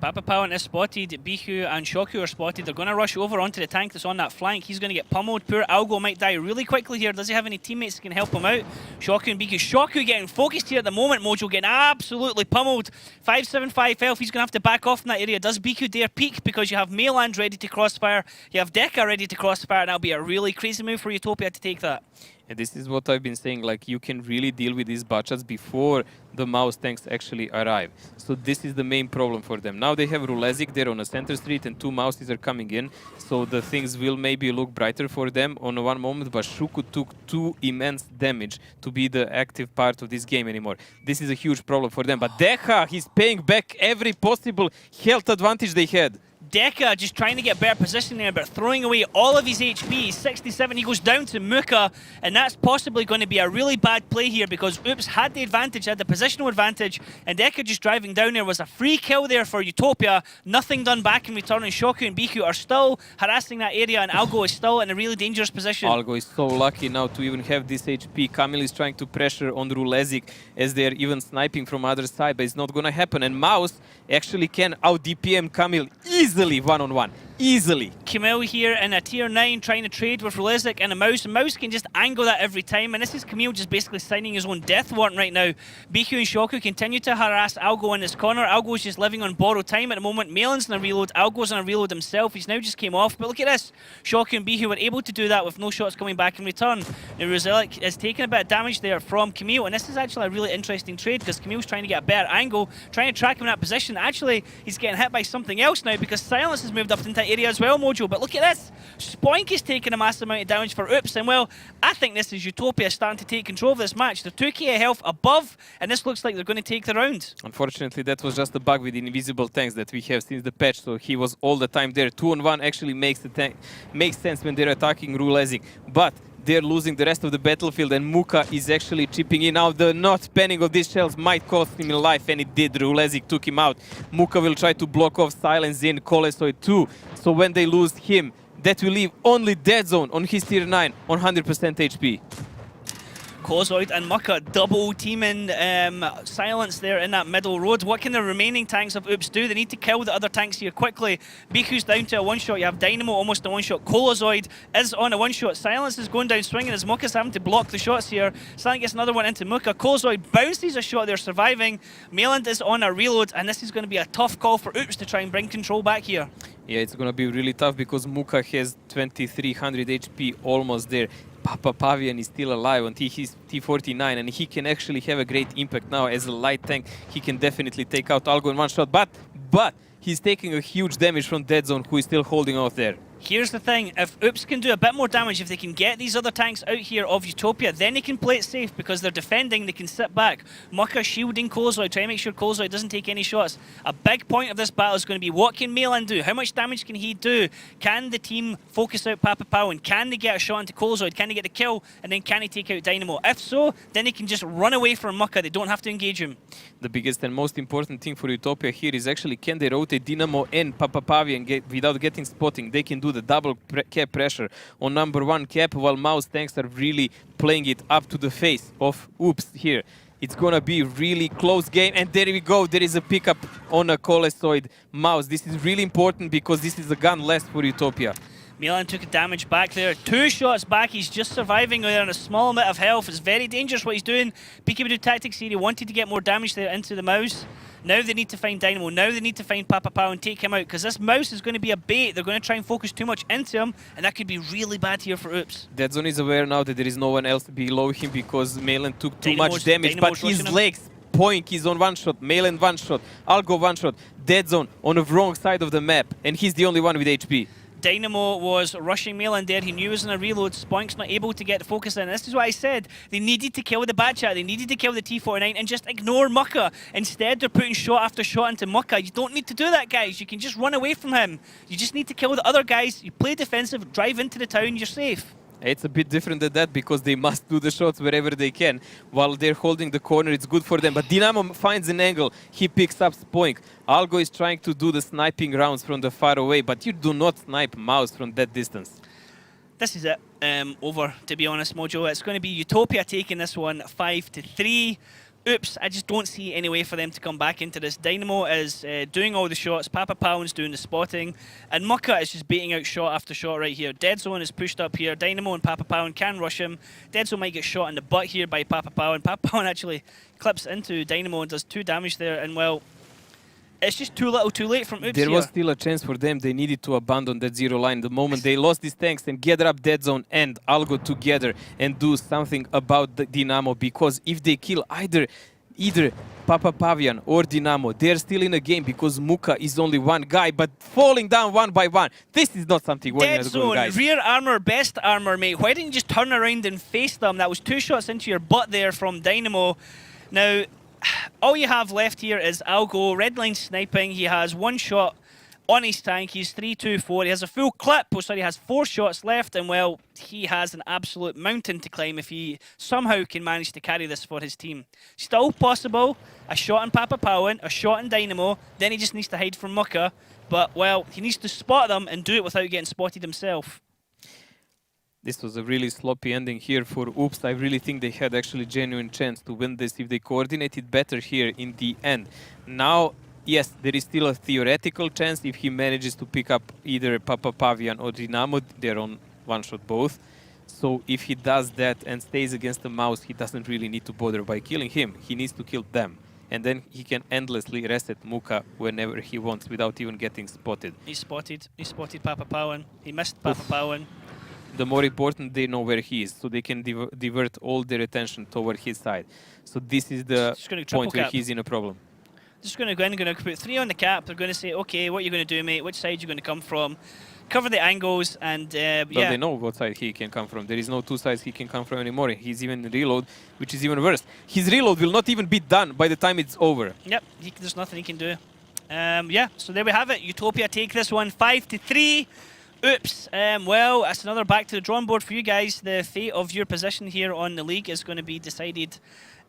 Papa Powan is spotted, Bihu and Shoku are spotted. They're going to rush over onto the tank that's on that flank. He's going to get pummeled. Poor Algo might die really quickly here. Does he have any teammates that can help him out? Shoku and Bihu. Shoku getting focused here at the moment. Mojo getting absolutely pummeled. 575 health. He's going to have to back off from that area. Does Bihu dare peek? Because you have Mayland ready to crossfire. You have Deka ready to crossfire. And that'll be a really crazy move for UTOPIA to take that. And this is what I've been saying, like you can really deal with these Batchats before the mouse tanks actually arrive. So this is the main problem for them. Now they have Rulezik there on a center street and 2 mouses are coming in. So the things will maybe look brighter for them on one moment, but Shuku took 2 immense damage to be the active part of this game anymore. This is a huge problem for them. But Deha, he's paying back every possible health advantage they had. Deka just trying to get better position there, but throwing away all of his HP. 67, he goes down to Muka, and that's possibly going to be a really bad play here because Oops had the advantage, had the positional advantage, and Deka just driving down there was a free kill there for UTOPIA. Nothing done back in return, and Shoku and Biku are still harassing that area, and Algo is still in a really dangerous position. Algo is so lucky now to even have this HP. Kamil is trying to pressure on Rulezik as they're even sniping from other side, but it's not going to happen. And Mouse actually can out-DPM Kamil easily one-on-one. Easily. Camille here in a tier 9 trying to trade with Rulezik and a Mouse. And Mouse can just angle that every time. And this is Camille just basically signing his own death warrant right now. Biku and Shoku continue to harass Algo in this corner. Algo is just living on borrowed time at the moment. Malin's on a reload. Algo's on a reload himself. He's now just came off. But look at this. Shoku and Biku were able to do that with no shots coming back in return. Now Rulezik is taking a bit of damage there from Camille. And this is actually a really interesting trade because Camille's trying to get a better angle, trying to track him in that position. Actually, he's getting hit by something else now because Silence has moved up into that area as well, Mojo. But look at this. Spoink is taking a massive amount of damage for Oops. And well, I think this is UTOPIA starting to take control of this match. They're 2k health above, and this looks like they're going to take the round. Unfortunately, that was just a bug with the invisible tanks that we have since the patch, so he was all the time there. 2-on-1 actually makes sense when they're attacking Rulezik. But they're losing the rest of the battlefield, and Muka is actually chipping in. Now, the not spanning of these shells might cost him life, and it did. Rulezik took him out. Muka will try to block off Silence in Kolesoy too. So when they lose him, that will leave only Dead Zone on his tier 9 on 100% HP. Kozoid and Mucka double teaming silence there in that middle road. What can the remaining tanks of Oops do? They need to kill the other tanks here quickly. Biku's down to a one-shot. You have Dynamo almost a one-shot. Kolozoid is on a one-shot. Silence is going down swinging as Mucka's having to block the shots here. Silence gets another one into Mucka. Kolozoid bounces a shot. They're surviving. Mayland is on a reload, and this is going to be a tough call for Oops to try and bring control back here. Yeah, it's going to be really tough because Muka has 2300 HP almost there. Papa Pavian is still alive and he's T49 and he can actually have a great impact now as a light tank. He can definitely take out Algo in one shot, but he's taking a huge damage from Dead Zone, who is still holding out there. Here's the thing, if Oops can do a bit more damage, if they can get these other tanks out here of UTOPIA, then they can play it safe because they're defending, they can sit back. Mucka shielding Kozoid, trying to make sure Kozoid doesn't take any shots. A big point of this battle is going to be what can Mayland do? How much damage can he do? Can the team focus out Papa Pow and can they get a shot into Kozoid? Can they get the kill? And then can he take out Dynamo? If so, then they can just run away from Mucka. They don't have to engage him. The biggest and most important thing for UTOPIA here is actually can they rotate Dynamo and Papa Pavian without getting spotting. They can do the double cap pressure on number one cap while Mouse tanks are really playing it up to the face of Oops here. It's gonna be a really close game, and there we go. There is a pickup on a Colesoid Mouse. This is really important because this is a gun less for UTOPIA. Milan took a damage back there. 2 shots back. He's just surviving there on a small amount of health. It's very dangerous what he's doing. Peekaboo tactics here. He wanted to get more damage there into the Mouse. Now they need to find Dynamo. Now they need to find Papa Pow and take him out because this Mouse is going to be a bait. They're going to try and focus too much into him, and that could be really bad here for Oops. Dead Zone is aware now that there is no one else below him because Mayland took too much damage, but his legs, Poink is on one shot, Mayland one shot, Algo one shot, Dead Zone on the wrong side of the map, and he's the only one with HP. Dynamo was rushing Mayland there. He knew he was in a reload. Spoink's not able to get the focus in. This is what I said. They needed to kill the bad chat. They needed to kill the T49 and just ignore Mucka. Instead, they're putting shot after shot into Mucka. You don't need to do that, guys. You can just run away from him. You just need to kill the other guys. You play defensive, drive into the town, you're safe. It's a bit different than that because they must do the shots wherever they can. While they're holding the corner, it's good for them. But Dynamo finds an angle. He picks up Spoink. Algo is trying to do the sniping rounds from the far away, but you do not snipe Mouse from that distance. This is it. Over, to be honest, Mojo. It's going to be UTOPIA taking this one 5-3. Oops, I just don't see any way for them to come back into this. Dynamo is doing all the shots, Papa Pound's doing the spotting, and Mucka is just baiting out shot after shot right here. Dead Zone is pushed up here. Dynamo and Papa Pound can rush him. Dead Zone might get shot in the butt here by Papa Pound. Papa Pound actually clips into Dynamo and does 2 damage there, and well, it's just too little too late from Oops There here. was still a chance for them. They needed to abandon that zero line. The moment they lost these tanks and gather up Dead Zone and Algo together and do something about the Dynamo, because if they kill either Papa Pavian or Dynamo, they're still in a game because Mucka is only one guy, but falling down one by one. This is not something working Dead as good, Zone, guys. rear armor, best armor, mate. Why didn't you just turn around and face them? That was 2 shots into your butt there from Dynamo. Now, all you have left here is Algo, redline sniping. He has 1 shot on his tank. He's 3-2-4. He has a full clip. Oh, sorry, he has 4 shots left, and well, he has an absolute mountain to climb if he somehow can manage to carry this for his team. Still possible. A shot on Papa Powen, a shot on Dynamo. Then he just needs to hide from Mucka. But well, he needs to spot them and do it without getting spotted himself. This was a really sloppy ending here for Oops. I really think they had actually genuine chance to win this if they coordinated better here in the end. Now, yes, there is still a theoretical chance if he manages to pick up either Papa Pavian or Dynamo. They're on one shot both. So if he does that and stays against the Mouse, he doesn't really need to bother by killing him. He needs to kill them. And then he can endlessly reset Mucka whenever he wants without even getting spotted. He spotted Papa Powen. He missed Papa Powen. The more important, they know where he is, so they can divert all their attention toward his side. So this is the point where he's in a problem. Just going to go in, going to put 3 on the cap. They're going to say, okay, what are you going to do, mate? Which side are you going to come from? Cover the angles, and yeah. They know what side he can come from. There is no 2 sides he can come from anymore. He's even reload, which is even worse. His reload will not even be done by the time it's over. Yep, there's nothing he can do. Yeah, so there we have it. UTOPIA take this one 5-3. Oops. Well, that's another back to the drawing board for you guys. The fate of your position here on the league is going to be decided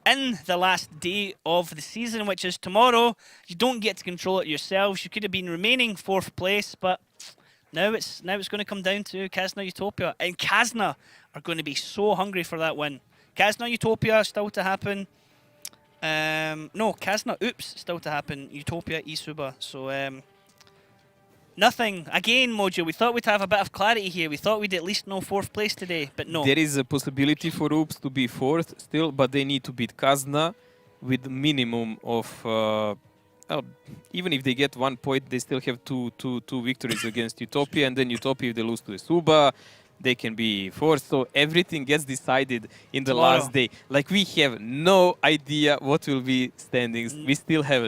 in the last day of the season, which is tomorrow. You don't get to control it yourselves. You could have been remaining 4th place, but now it's going to come down to Kazna UTOPIA, and Kazna are going to be so hungry for that win. Kazna Utopia still to happen. No, Kazna Oops still to happen. Utopia Isuba. So nothing. Again, Mojo, we thought we'd have a bit of clarity here. We thought we'd at least know 4th place today, but no. There is a possibility for Oops to be 4th still, but they need to beat Kazna with minimum of... even if they get 1 point, they still have two victories against Utopia, and then Utopia, if they lose to Isuba, they can be 4th. So everything gets decided in the Tomorrow. last day. Like, we have no idea what will be standings. We still have